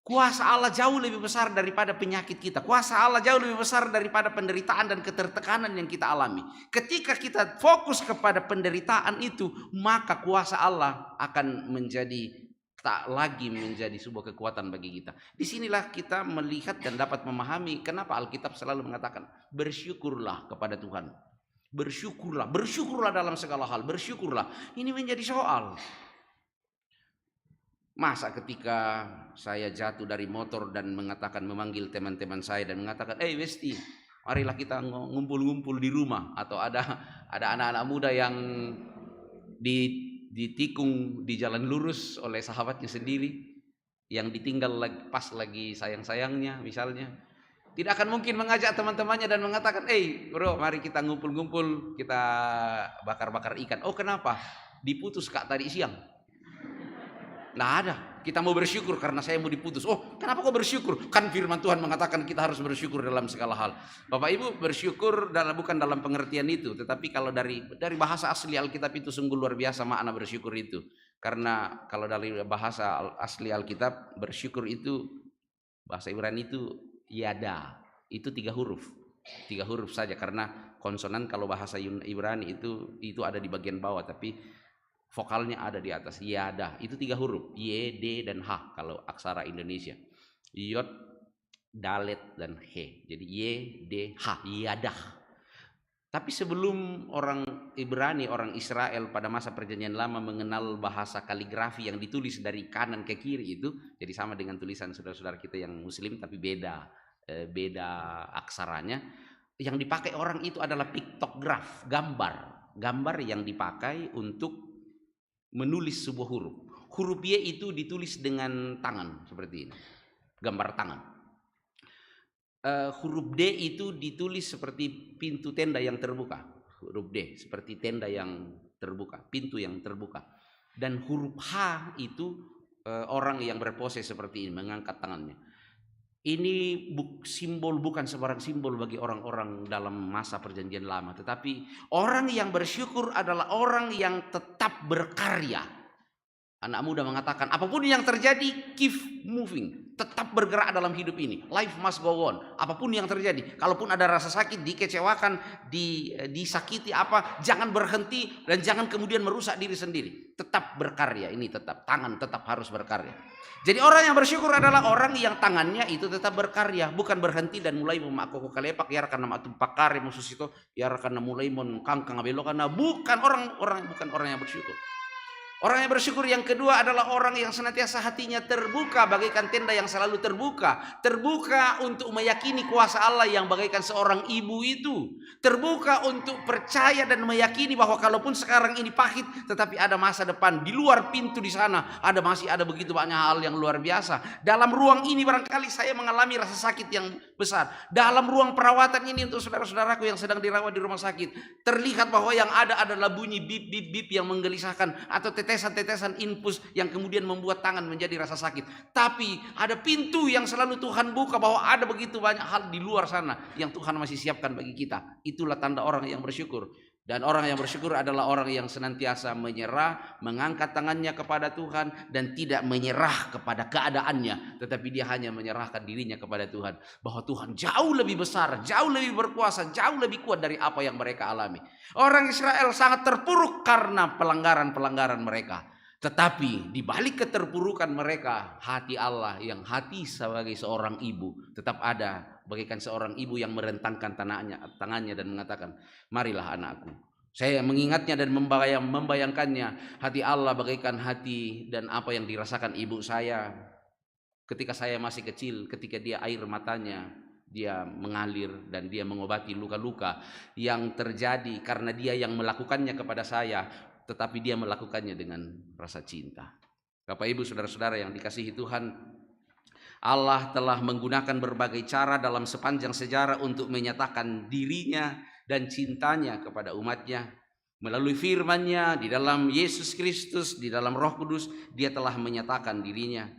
Kuasa Allah jauh lebih besar daripada penyakit kita. Kuasa Allah jauh lebih besar daripada penderitaan dan ketertekanan yang kita alami. Ketika kita fokus kepada penderitaan itu, maka kuasa Allah akan menjadi tak lagi menjadi sebuah kekuatan bagi kita. Disinilah kita melihat dan dapat memahami kenapa Alkitab selalu mengatakan bersyukurlah kepada Tuhan. Bersyukurlah dalam segala hal, bersyukurlah. Ini menjadi soal. Masa ketika saya jatuh dari motor dan memanggil teman-teman saya dan mengatakan, Westi, Marilah kita ngumpul-ngumpul di rumah, atau ada anak-anak muda yang ditikung di jalan lurus oleh sahabatnya sendiri, yang ditinggal pas lagi sayang-sayangnya misalnya. Tidak akan mungkin mengajak teman-temannya dan mengatakan, bro, mari kita ngumpul-ngumpul, kita bakar-bakar ikan. Oh, kenapa? Diputus Kak tadi siang. Nah, ada. Kita mau bersyukur karena saya mau diputus. Oh, kenapa kok bersyukur? Kan firman Tuhan mengatakan kita harus bersyukur dalam segala hal. Bapak Ibu, bersyukur bukan dalam pengertian itu, tetapi kalau dari bahasa asli Alkitab itu sungguh luar biasa makna bersyukur itu. Karena kalau dari bahasa asli Alkitab, bersyukur itu bahasa Ibrani itu yada. Itu 3 huruf. 3 huruf saja, karena konsonan kalau bahasa Ibrani itu ada di bagian bawah, tapi vokalnya ada di atas. Yada itu 3 huruf, Y, D, dan H kalau aksara Indonesia. Yod, Dalet, dan He. Jadi Y, D, H, yadah. Tapi sebelum orang Ibrani, orang Israel pada masa perjanjian lama mengenal bahasa kaligrafi yang ditulis dari kanan ke kiri itu, jadi sama dengan tulisan saudara-saudara kita yang muslim, tapi beda aksaranya. Yang dipakai orang itu adalah piktograf, gambar yang dipakai untuk menulis sebuah huruf. Huruf Y itu ditulis dengan tangan seperti ini, gambar tangan. Huruf D itu ditulis seperti pintu tenda yang terbuka. Huruf D seperti tenda yang terbuka, pintu yang terbuka. Dan huruf H itu orang yang berpose seperti ini, mengangkat tangannya. Ini simbol, bukan sebarang simbol bagi orang-orang dalam masa perjanjian lama, tetapi orang yang bersyukur adalah orang yang tetap berkarya. Anak muda mengatakan, apapun yang terjadi, keep moving, tetap bergerak dalam hidup ini. Life must go on. Apapun yang terjadi, kalaupun ada rasa sakit, dikecewakan, disakiti apa, jangan berhenti dan jangan kemudian merusak diri sendiri. Tetap berkarya, ini tetap, tangan tetap harus berkarya. Jadi orang yang bersyukur adalah orang yang tangannya itu tetap berkarya, bukan berhenti dan mulai memakoko kalepak ya karena matumpak kare musus itu ya karena mulai mengkangkang abelo, karena bukan orang yang bersyukur. Orang yang bersyukur yang kedua adalah orang yang senantiasa hatinya terbuka bagaikan tenda yang selalu terbuka untuk meyakini kuasa Allah yang bagaikan seorang ibu itu, terbuka untuk percaya dan meyakini bahwa kalaupun sekarang ini pahit, tetapi ada masa depan di luar pintu di sana, masih ada begitu banyak hal yang luar biasa. Dalam ruang ini barangkali saya mengalami rasa sakit yang besar. Dalam ruang perawatan ini untuk saudara-saudaraku yang sedang dirawat di rumah sakit, terlihat bahwa yang ada adalah bunyi bip bip bip yang menggelisahkan, atau tetesan-tetesan infus yang kemudian membuat tangan menjadi rasa sakit. Tapi ada pintu yang selalu Tuhan buka bahwa ada begitu banyak hal di luar sana yang Tuhan masih siapkan bagi kita. Itulah tanda orang yang bersyukur. Dan orang yang bersyukur adalah orang yang senantiasa menyerah, mengangkat tangannya kepada Tuhan dan tidak menyerah kepada keadaannya, tetapi dia hanya menyerahkan dirinya kepada Tuhan, bahwa Tuhan jauh lebih besar, jauh lebih berkuasa, jauh lebih kuat dari apa yang mereka alami. Orang Israel sangat terpuruk karena pelanggaran-pelanggaran mereka. Tetapi di balik keterpurukan mereka, hati Allah yang hati sebagai seorang ibu tetap ada, bagaikan seorang ibu yang merentangkan tangannya dan mengatakan, marilah anakku. Saya mengingatnya dan membayangkannya, hati Allah bagaikan hati dan apa yang dirasakan ibu saya ketika saya masih kecil, ketika dia air matanya dia mengalir dan dia mengobati luka-luka yang terjadi karena dia yang melakukannya kepada saya, tetapi dia melakukannya dengan rasa cinta. Bapak Ibu, saudara-saudara yang dikasihi Tuhan, Allah telah menggunakan berbagai cara dalam sepanjang sejarah untuk menyatakan dirinya dan cintanya kepada umatnya. Melalui firman-Nya, di dalam Yesus Kristus, di dalam Roh Kudus, dia telah menyatakan dirinya.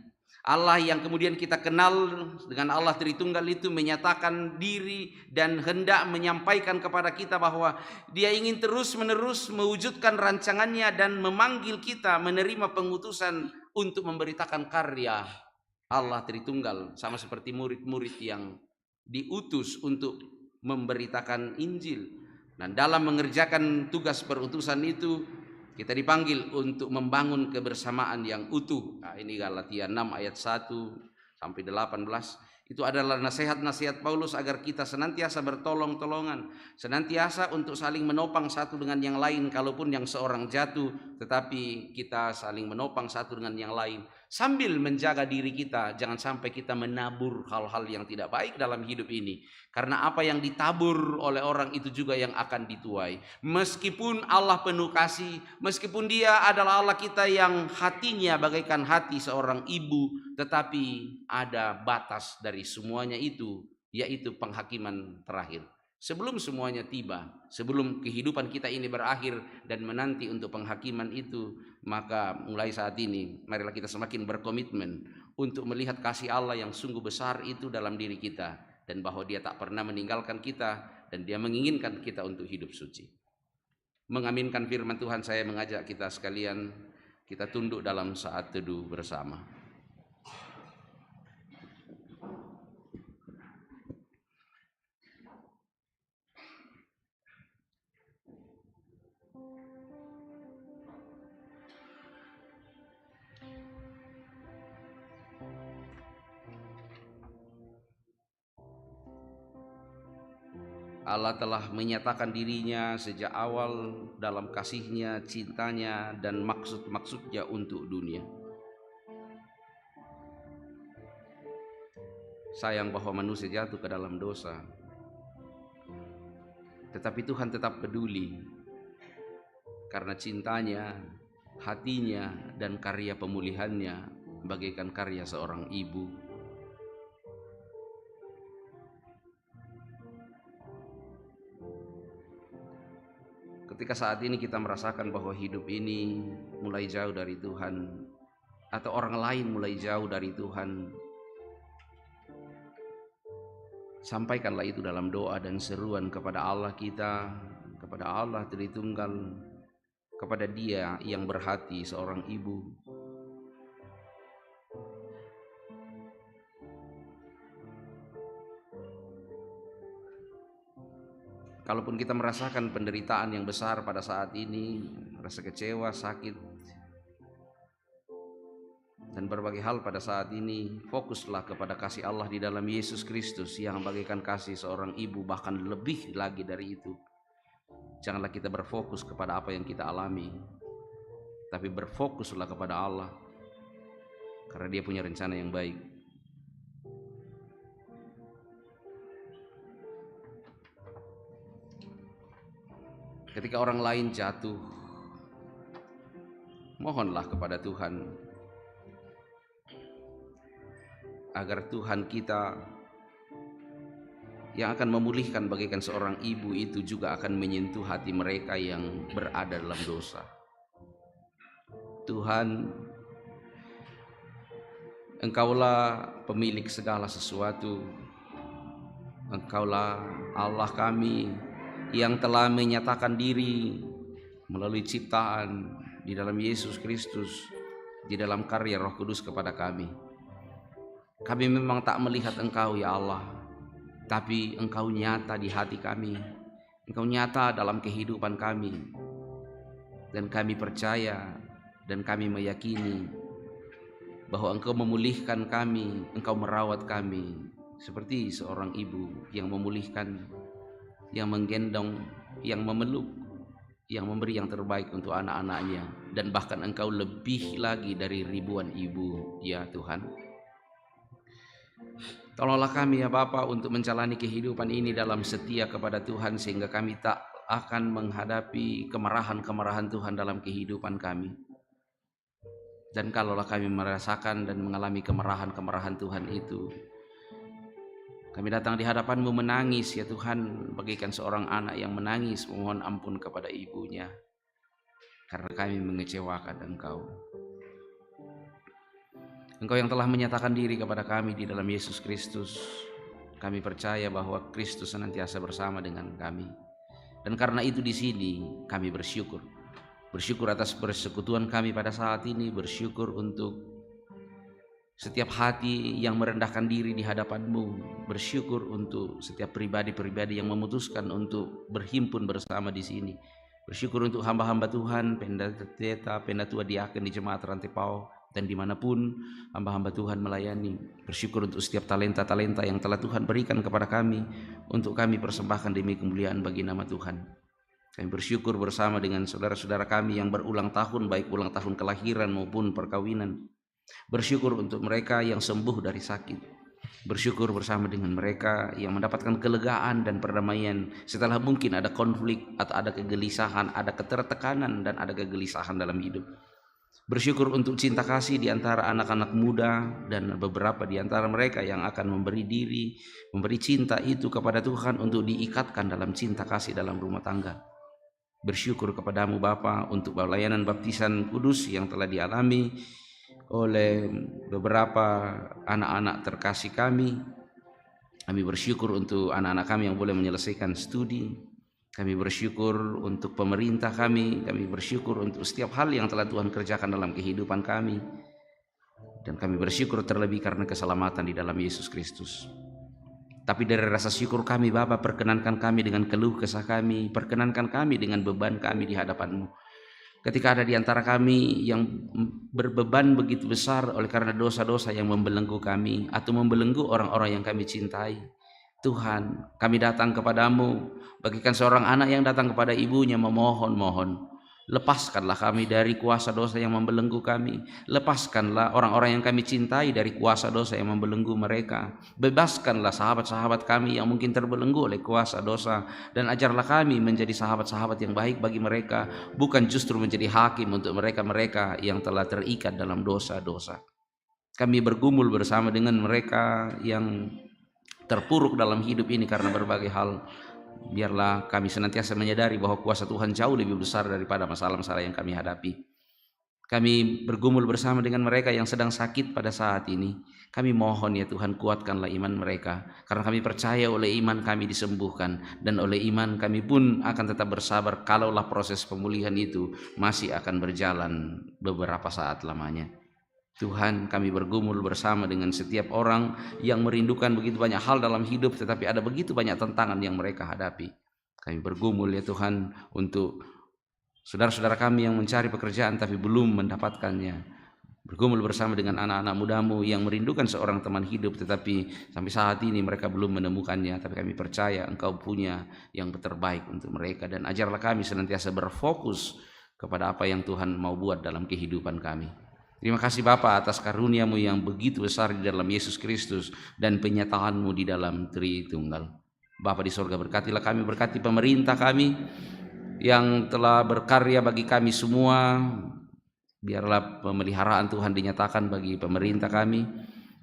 Allah yang kemudian kita kenal dengan Allah Tritunggal itu menyatakan diri dan hendak menyampaikan kepada kita bahwa dia ingin terus-menerus mewujudkan rancangannya dan memanggil kita menerima pengutusan untuk memberitakan karya Allah Tritunggal, sama seperti murid-murid yang diutus untuk memberitakan Injil. Dan dalam mengerjakan tugas perutusan itu, kita dipanggil untuk membangun kebersamaan yang utuh. Nah, ini Galatia 6 ayat 1 sampai 18. Itu adalah nasihat-nasihat Paulus agar kita senantiasa bertolong-tolongan, senantiasa untuk saling menopang satu dengan yang lain. Kalaupun yang seorang jatuh, tetapi kita saling menopang satu dengan yang lain. sambil menjaga diri kita, jangan sampai kita menabur hal-hal yang tidak baik dalam hidup ini. Karena apa yang ditabur oleh orang itu juga yang akan dituai. Meskipun Allah penuh kasih, meskipun Dia adalah Allah kita yang hatinya bagaikan hati seorang ibu, tetapi ada batas dari semuanya itu, yaitu penghakiman terakhir. Sebelum semuanya tiba, sebelum kehidupan kita ini berakhir dan menanti untuk penghakiman itu, maka mulai saat ini marilah kita semakin berkomitmen untuk melihat kasih Allah yang sungguh besar itu dalam diri kita, dan bahwa Dia tak pernah meninggalkan kita dan Dia menginginkan kita untuk hidup suci. Mengaminkan firman Tuhan, saya mengajak kita sekalian, kita tunduk dalam saat teduh bersama. Allah telah menyatakan dirinya sejak awal dalam kasih-Nya, cintanya, dan maksud-maksud-Nya untuk dunia. Sayang bahwa manusia jatuh ke dalam dosa, tetapi Tuhan tetap peduli karena cintanya, hatinya, dan karya pemulihannya bagaikan karya seorang ibu. Ketika saat ini kita merasakan bahwa hidup ini mulai jauh dari Tuhan, atau orang lain mulai jauh dari Tuhan, sampaikanlah itu dalam doa dan seruan kepada Allah kita, kepada Allah Tritunggal, kepada Dia yang berhati seorang ibu. Kalaupun kita merasakan penderitaan yang besar pada saat ini, rasa kecewa, sakit, dan berbagai hal pada saat ini, fokuslah kepada kasih Allah di dalam Yesus Kristus yang bagaikan kasih seorang ibu, bahkan lebih lagi dari itu. Janganlah kita berfokus kepada apa yang kita alami, tapi berfokuslah kepada Allah, karena Dia punya rencana yang baik. Ketika orang lain jatuh, mohonlah kepada Tuhan agar Tuhan kita yang akan memulihkan bagaikan seorang ibu itu juga akan menyentuh hati mereka yang berada dalam dosa. Tuhan, Engkaulah pemilik segala sesuatu. Engkaulah Allah kami yang telah menyatakan diri melalui ciptaan di dalam Yesus Kristus, di dalam karya Roh Kudus kepada kami. Kami memang tak melihat Engkau ya Allah, tapi Engkau nyata di hati kami, Engkau nyata dalam kehidupan kami, dan kami percaya dan kami meyakini bahwa Engkau memulihkan kami, Engkau merawat kami seperti seorang ibu yang memulihkan, yang menggendong, yang memeluk, yang memberi yang terbaik untuk anak-anaknya, dan bahkan Engkau lebih lagi dari ribuan ibu ya Tuhan. Tolonglah kami ya Bapa untuk menjalani kehidupan ini dalam setia kepada Tuhan, sehingga kami tak akan menghadapi kemarahan-kemarahan Tuhan dalam kehidupan kami. Dan kalaulah kami merasakan dan mengalami kemarahan-kemarahan Tuhan itu, kami datang di hadapan-Mu menangis ya Tuhan, bagaikan seorang anak yang menangis memohon ampun kepada ibunya, karena kami mengecewakan Engkau. Engkau yang telah menyatakan diri kepada kami di dalam Yesus Kristus. Kami percaya bahwa Kristus senantiasa bersama dengan kami. Dan karena itu di sini kami bersyukur. Bersyukur atas persekutuan kami pada saat ini, bersyukur untuk setiap hati yang merendahkan diri di hadapan-Mu, bersyukur untuk setiap pribadi-pribadi yang memutuskan untuk berhimpun bersama di sini. Bersyukur untuk hamba-hamba Tuhan, pendeta, pendatua diaken di Jemaat Rantepao, dan dimanapun hamba-hamba Tuhan melayani. Bersyukur untuk setiap talenta-talenta yang telah Tuhan berikan kepada kami, untuk kami persembahkan demi kemuliaan bagi nama Tuhan. Kami bersyukur bersama dengan saudara-saudara kami yang berulang tahun, baik ulang tahun kelahiran maupun perkawinan. Bersyukur untuk mereka yang sembuh dari sakit. Bersyukur bersama dengan mereka yang mendapatkan kelegaan dan perdamaian setelah mungkin ada konflik atau ada kegelisahan, ada ketertekanan dan ada kegelisahan dalam hidup. Bersyukur untuk cinta kasih di antara anak-anak muda dan beberapa di antara mereka yang akan memberi diri, memberi cinta itu kepada Tuhan untuk diikatkan dalam cinta kasih dalam rumah tangga. Bersyukur kepadamu Bapa untuk pelayanan baptisan kudus yang telah dialami oleh beberapa anak-anak terkasih kami. Kami bersyukur untuk anak-anak kami yang boleh menyelesaikan studi. Kami bersyukur untuk pemerintah kami bersyukur untuk setiap hal yang telah Tuhan kerjakan dalam kehidupan kami. Dan kami bersyukur terlebih karena keselamatan di dalam Yesus Kristus. Tapi dari rasa syukur kami Bapa, perkenankan kami dengan keluh kesah kami, perkenankan kami dengan beban kami di hadapan-Mu. Ketika ada di antara kami yang berbeban begitu besar oleh karena dosa-dosa yang membelenggu kami atau membelenggu orang-orang yang kami cintai, Tuhan, kami datang kepadamu bagikan seorang anak yang datang kepada ibunya memohon-mohon. Lepaskanlah kami dari kuasa dosa yang membelenggu kami. Lepaskanlah orang-orang yang kami cintai dari kuasa dosa yang membelenggu mereka. Bebaskanlah sahabat-sahabat kami yang mungkin terbelenggu oleh kuasa dosa. Dan ajarlah kami menjadi sahabat-sahabat yang baik bagi mereka, bukan justru menjadi hakim untuk mereka-mereka yang telah terikat dalam dosa-dosa. Kami bergumul bersama dengan mereka yang terpuruk dalam hidup ini karena berbagai hal. Biarlah kami senantiasa menyadari bahwa kuasa Tuhan jauh lebih besar daripada masalah-masalah yang kami hadapi. Kami bergumul bersama dengan mereka yang sedang sakit pada saat ini. Kami mohon ya Tuhan, kuatkanlah iman mereka, karena kami percaya oleh iman kami disembuhkan, dan oleh iman kami pun akan tetap bersabar kalaulah proses pemulihan itu masih akan berjalan beberapa saat lamanya. Tuhan, kami bergumul bersama dengan setiap orang yang merindukan begitu banyak hal dalam hidup, tetapi ada begitu banyak tantangan yang mereka hadapi. Kami bergumul ya Tuhan untuk saudara-saudara kami yang mencari pekerjaan tapi belum mendapatkannya. Bergumul bersama dengan anak-anak mudamu yang merindukan seorang teman hidup, tetapi sampai saat ini mereka belum menemukannya. Tapi kami percaya Engkau punya yang terbaik untuk mereka, dan ajarlah kami senantiasa berfokus kepada apa yang Tuhan mau buat dalam kehidupan kami. Terima kasih Bapa atas karunia-Mu yang begitu besar di dalam Yesus Kristus dan penyataan-Mu di dalam Tritunggal. Bapa di sorga, berkatilah kami, berkati pemerintah kami yang telah berkarya bagi kami semua. Biarlah pemeliharaan Tuhan dinyatakan bagi pemerintah kami.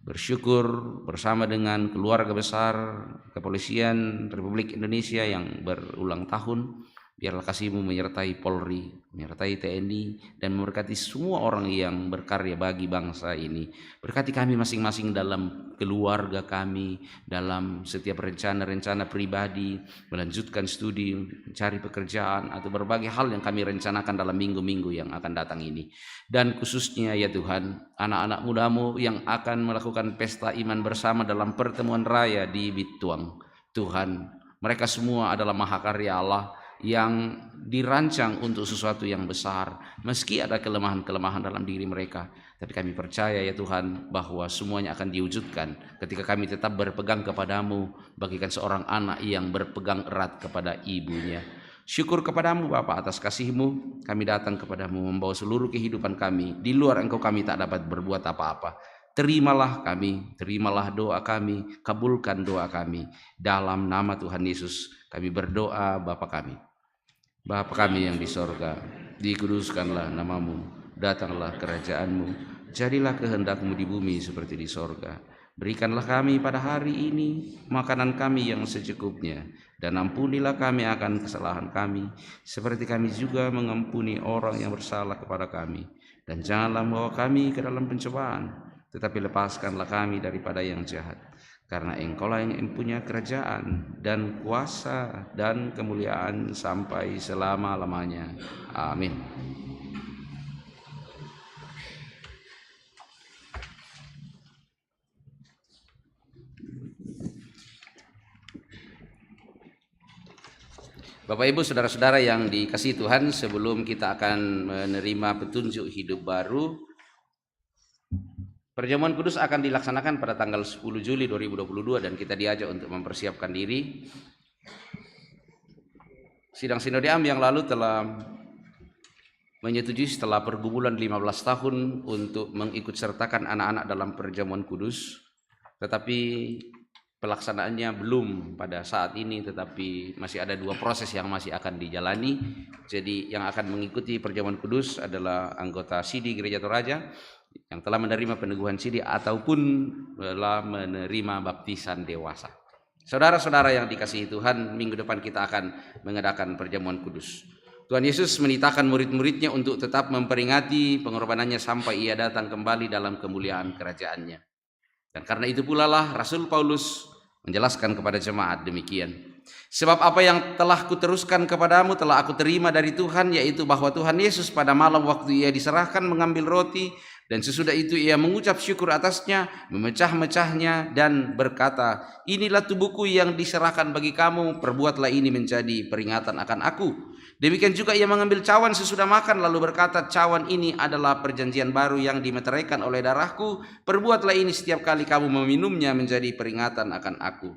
Bersyukur bersama dengan keluarga besar Kepolisian Republik Indonesia yang berulang tahun. Biarlah kasih-Mu menyertai Polri, menyertai TNI, dan memberkati semua orang yang berkarya bagi bangsa ini. Berkati kami masing-masing dalam keluarga kami, dalam setiap rencana-rencana pribadi, melanjutkan studi, mencari pekerjaan, atau berbagai hal yang kami rencanakan dalam minggu-minggu yang akan datang ini. Dan khususnya ya Tuhan, anak-anak muda-Mu yang akan melakukan pesta iman bersama dalam pertemuan raya di Bituang. Tuhan, mereka semua adalah mahakarya Allah yang dirancang untuk sesuatu yang besar, meski ada kelemahan-kelemahan dalam diri mereka. Tapi kami percaya ya Tuhan bahwa semuanya akan diwujudkan ketika kami tetap berpegang kepadamu, bagikan seorang anak yang berpegang erat kepada ibunya. Syukur kepadamu Bapa atas kasih-Mu, kami datang kepadamu membawa seluruh kehidupan kami. Di luar Engkau kami tak dapat berbuat apa-apa. Terimalah kami, terimalah doa kami, kabulkan doa kami. Dalam nama Tuhan Yesus kami berdoa, Bapa kami. Bapa kami yang di sorga, dikuduskanlah nama-Mu, datanglah kerajaan-Mu, jadilah kehendak-Mu di bumi seperti di sorga. Berikanlah kami pada hari ini makanan kami yang secukupnya, dan ampunilah kami akan kesalahan kami, seperti kami juga mengampuni orang yang bersalah kepada kami. Dan janganlah membawa kami ke dalam pencobaan, tetapi lepaskanlah kami daripada yang jahat. Karena Engkau-lah yang punya kerajaan dan kuasa dan kemuliaan sampai selama-lamanya. Amin. Bapak Ibu saudara-saudara yang dikasihi Tuhan, sebelum kita akan menerima petunjuk hidup baru, perjamuan kudus akan dilaksanakan pada tanggal 10 Juli 2022 dan kita diajak untuk mempersiapkan diri. Sidang Sinode Am yang lalu telah menyetujui setelah pergumulan 15 tahun untuk mengikut sertakan anak-anak dalam perjamuan kudus, tetapi pelaksanaannya belum pada saat ini, tetapi masih ada 2 proses yang masih akan dijalani. Jadi yang akan mengikuti perjamuan kudus adalah anggota Sidi Gereja Toraja yang telah menerima peneguhan Sidi ataupun telah menerima baptisan dewasa. Saudara-saudara yang dikasihi Tuhan, minggu depan kita akan mengadakan perjamuan kudus. Tuhan Yesus menitahkan murid-muridnya untuk tetap memperingati pengorbanannya sampai ia datang kembali dalam kemuliaan kerajaannya. Dan karena itu pula lah Rasul Paulus menjelaskan kepada jemaat demikian. Sebab apa yang telah kuteruskan kepadamu telah aku terima dari Tuhan, yaitu bahwa Tuhan Yesus pada malam waktu ia diserahkan mengambil roti, dan sesudah itu ia mengucap syukur atasnya, memecah-mecahnya dan berkata, inilah tubuhku yang diserahkan bagi kamu, perbuatlah ini menjadi peringatan akan aku. Demikian juga ia mengambil cawan sesudah makan lalu berkata, cawan ini adalah perjanjian baru yang dimeteraikan oleh darahku, perbuatlah ini setiap kali kamu meminumnya menjadi peringatan akan aku.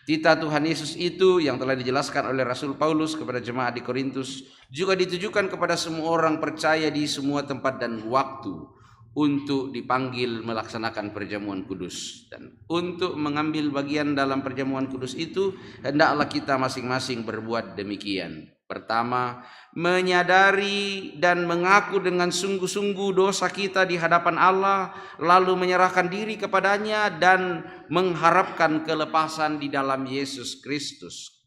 Titah Tuhan Yesus itu yang telah dijelaskan oleh Rasul Paulus kepada jemaat di Korintus juga ditujukan kepada semua orang percaya di semua tempat dan waktu untuk dipanggil melaksanakan perjamuan kudus. Dan untuk mengambil bagian dalam perjamuan kudus itu hendaklah kita masing-masing berbuat demikian. Pertama, menyadari dan mengaku dengan sungguh-sungguh dosa kita di hadapan Allah, lalu menyerahkan diri kepadanya dan mengharapkan kelepasan di dalam Yesus Kristus.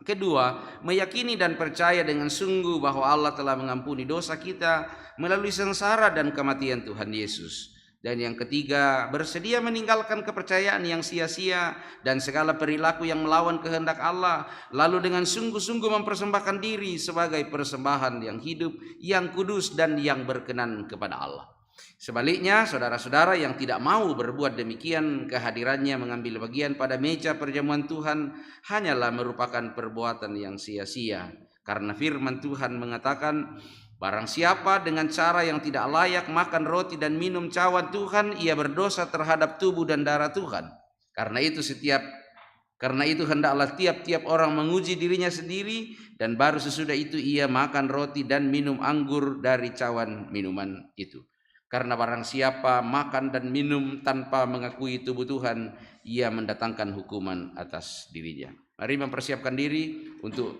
Kedua, meyakini dan percaya dengan sungguh bahwa Allah telah mengampuni dosa kita melalui sengsara dan kematian Tuhan Yesus. Dan yang ketiga, bersedia meninggalkan kepercayaan yang sia-sia dan segala perilaku yang melawan kehendak Allah, lalu dengan sungguh-sungguh mempersembahkan diri sebagai persembahan yang hidup, yang kudus dan yang berkenan kepada Allah. Sebaliknya, saudara-saudara yang tidak mau berbuat demikian, kehadirannya mengambil bagian pada meja perjamuan Tuhan hanyalah merupakan perbuatan yang sia-sia. Karena firman Tuhan mengatakan, barang siapa dengan cara yang tidak layak makan roti dan minum cawan Tuhan, ia berdosa terhadap tubuh dan darah Tuhan. Karena itu hendaklah tiap-tiap orang menguji dirinya sendiri, dan baru sesudah itu ia makan roti dan minum anggur dari cawan minuman itu. Karena barang siapa makan dan minum tanpa mengakui tubuh Tuhan, ia mendatangkan hukuman atas dirinya. Mari mempersiapkan diri untuk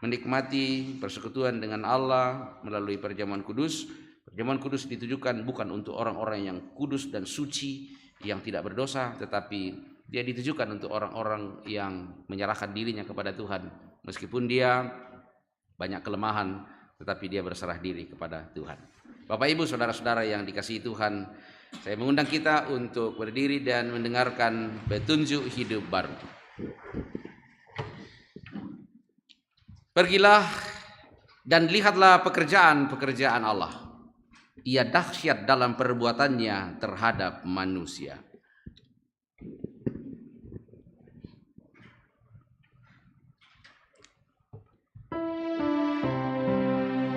menikmati persekutuan dengan Allah melalui perjamuan kudus. Perjamuan kudus ditujukan bukan untuk orang-orang yang kudus dan suci, yang tidak berdosa, tetapi dia ditujukan untuk orang-orang yang menyerahkan dirinya kepada Tuhan. Meskipun dia banyak kelemahan, tetapi dia berserah diri kepada Tuhan. Bapak Ibu, saudara-saudara yang dikasihi Tuhan, saya mengundang kita untuk berdiri dan mendengarkan petunjuk hidup baru. Pergilah dan lihatlah pekerjaan-pekerjaan Allah. Ia dahsyat dalam perbuatannya terhadap manusia.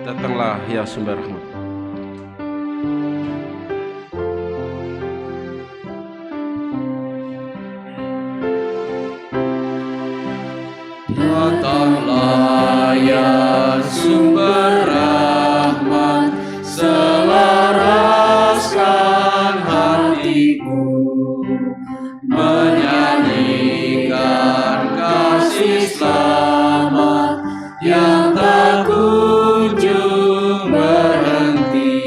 Datanglah ya sumber rahmat. Datanglah ya sumber rahmat, selaraskan hatiku, menyanyikan kasih selamat yang tak kunjung berhenti.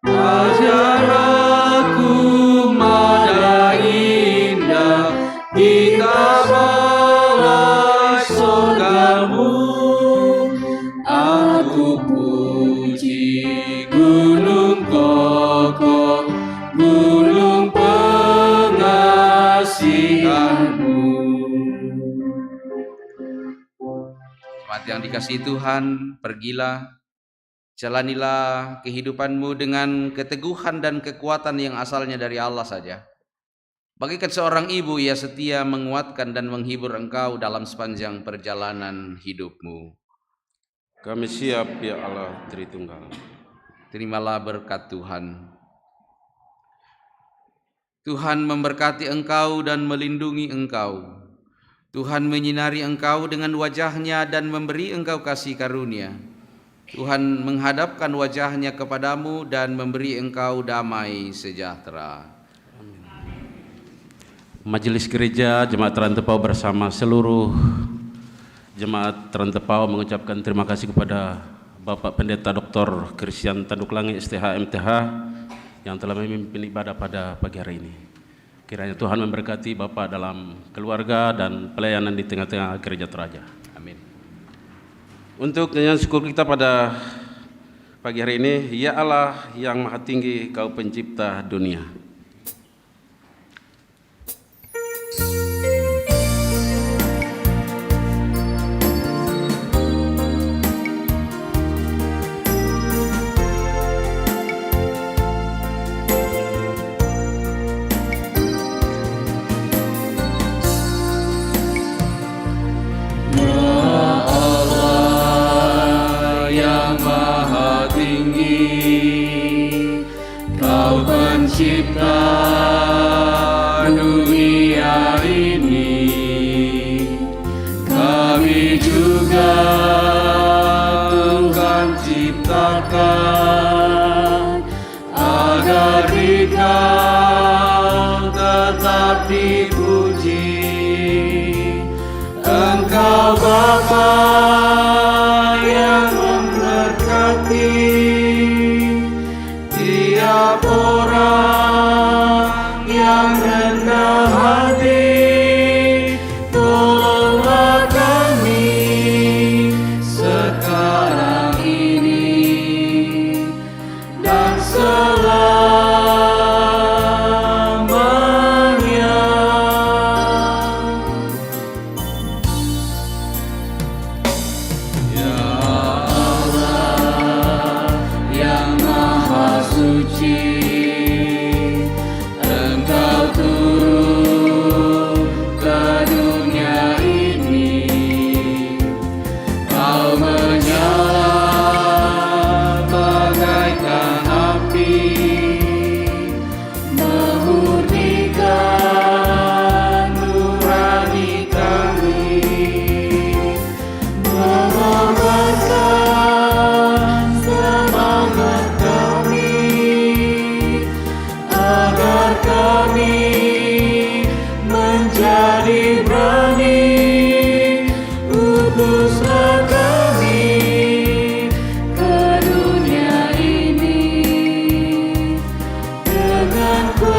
Ajar aku mada indah kitab balai surgamu. Aku puji gunung kokoh, gunung pengasihanmu. Jemaat yang dikasihi Tuhan, pergilah, jalanilah kehidupanmu dengan keteguhan dan kekuatan yang asalnya dari Allah saja. Bagaikan seorang ibu, ia setia menguatkan dan menghibur engkau dalam sepanjang perjalanan hidupmu. Kami siap ya Allah Tritunggal. Terimalah berkat Tuhan. Tuhan memberkati engkau dan melindungi engkau. Tuhan menyinari engkau dengan wajah-Nya dan memberi engkau kasih karunia. Tuhan menghadapkan wajahnya kepadamu dan memberi engkau damai sejahtera. Majelis Gereja Jemaat Rantepau bersama seluruh Jemaat Rantepau mengucapkan terima kasih kepada Bapak Pendeta Dr. Christian Tanduklangi STH MTH yang telah memimpin ibadah pada pagi hari ini. Kiranya Tuhan memberkati Bapak dalam keluarga dan pelayanan di tengah-tengah Gereja Toraja. Amin. Untuk nyanyian syukur kita pada pagi hari ini, Ya Allah yang Maha Tinggi, Kau Pencipta dunia. Pencipta dunia ini, kami juga Tuhan ciptakan agar Engkau tetap dipuji. Engkau Bapa yang memberkati tiap orang yang rendah hati. Tolonglah kami sekarang ini dan selamanya. Ya Allah yang Maha Suci, Engkau turun ke dunia ini. Kau menyala bagaikan api, memurnikan nurani kami, mengobarkan semangat kami, agar kami menjadi berani. Utuslah kami ke dunia ini dengan kuasa-Mu.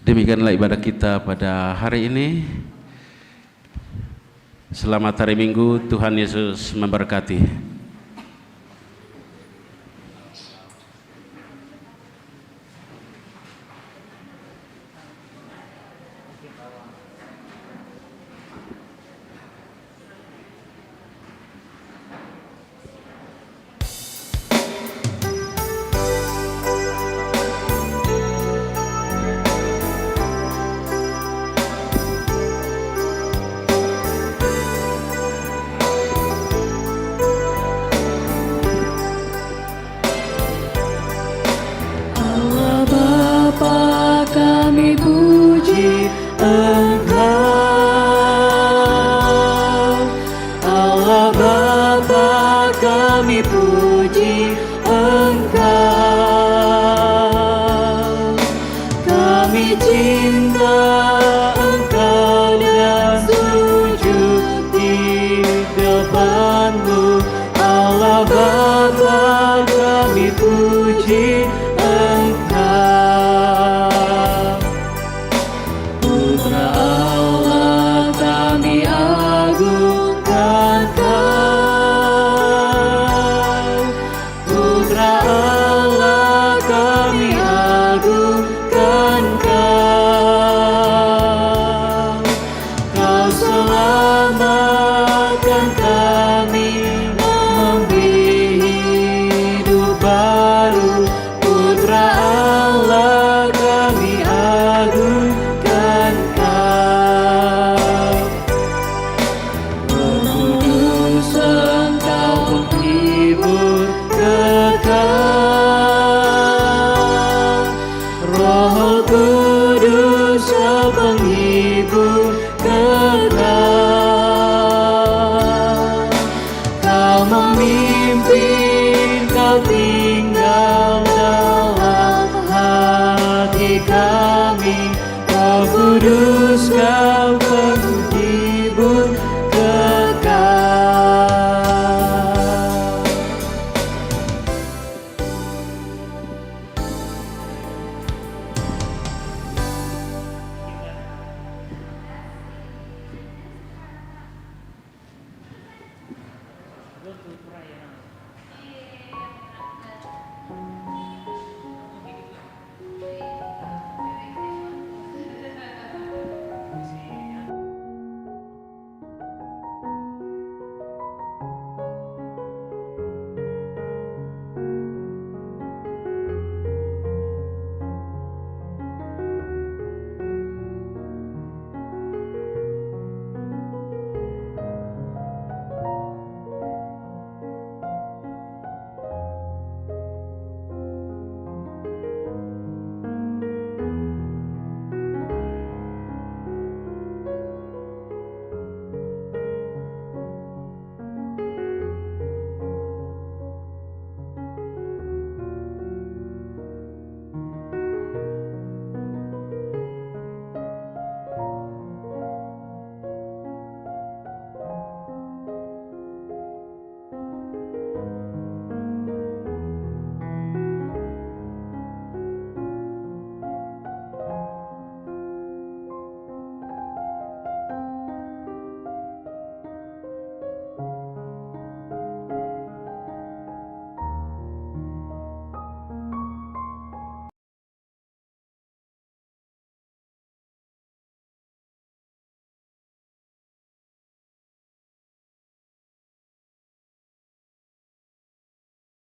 Demikianlah ibadah kita pada hari ini. Selamat hari Minggu, Tuhan Yesus memberkati. Allah Bapa, kami puji Engkau. Allah Bapa, kami puji Engkau. Kami cinta Engkau dan sujud di depan-Mu. Allah Bapa, kami puji Engkau. Putra Allah, kami agungkan Kau. Putra Allah, kami agungkan Kau. hati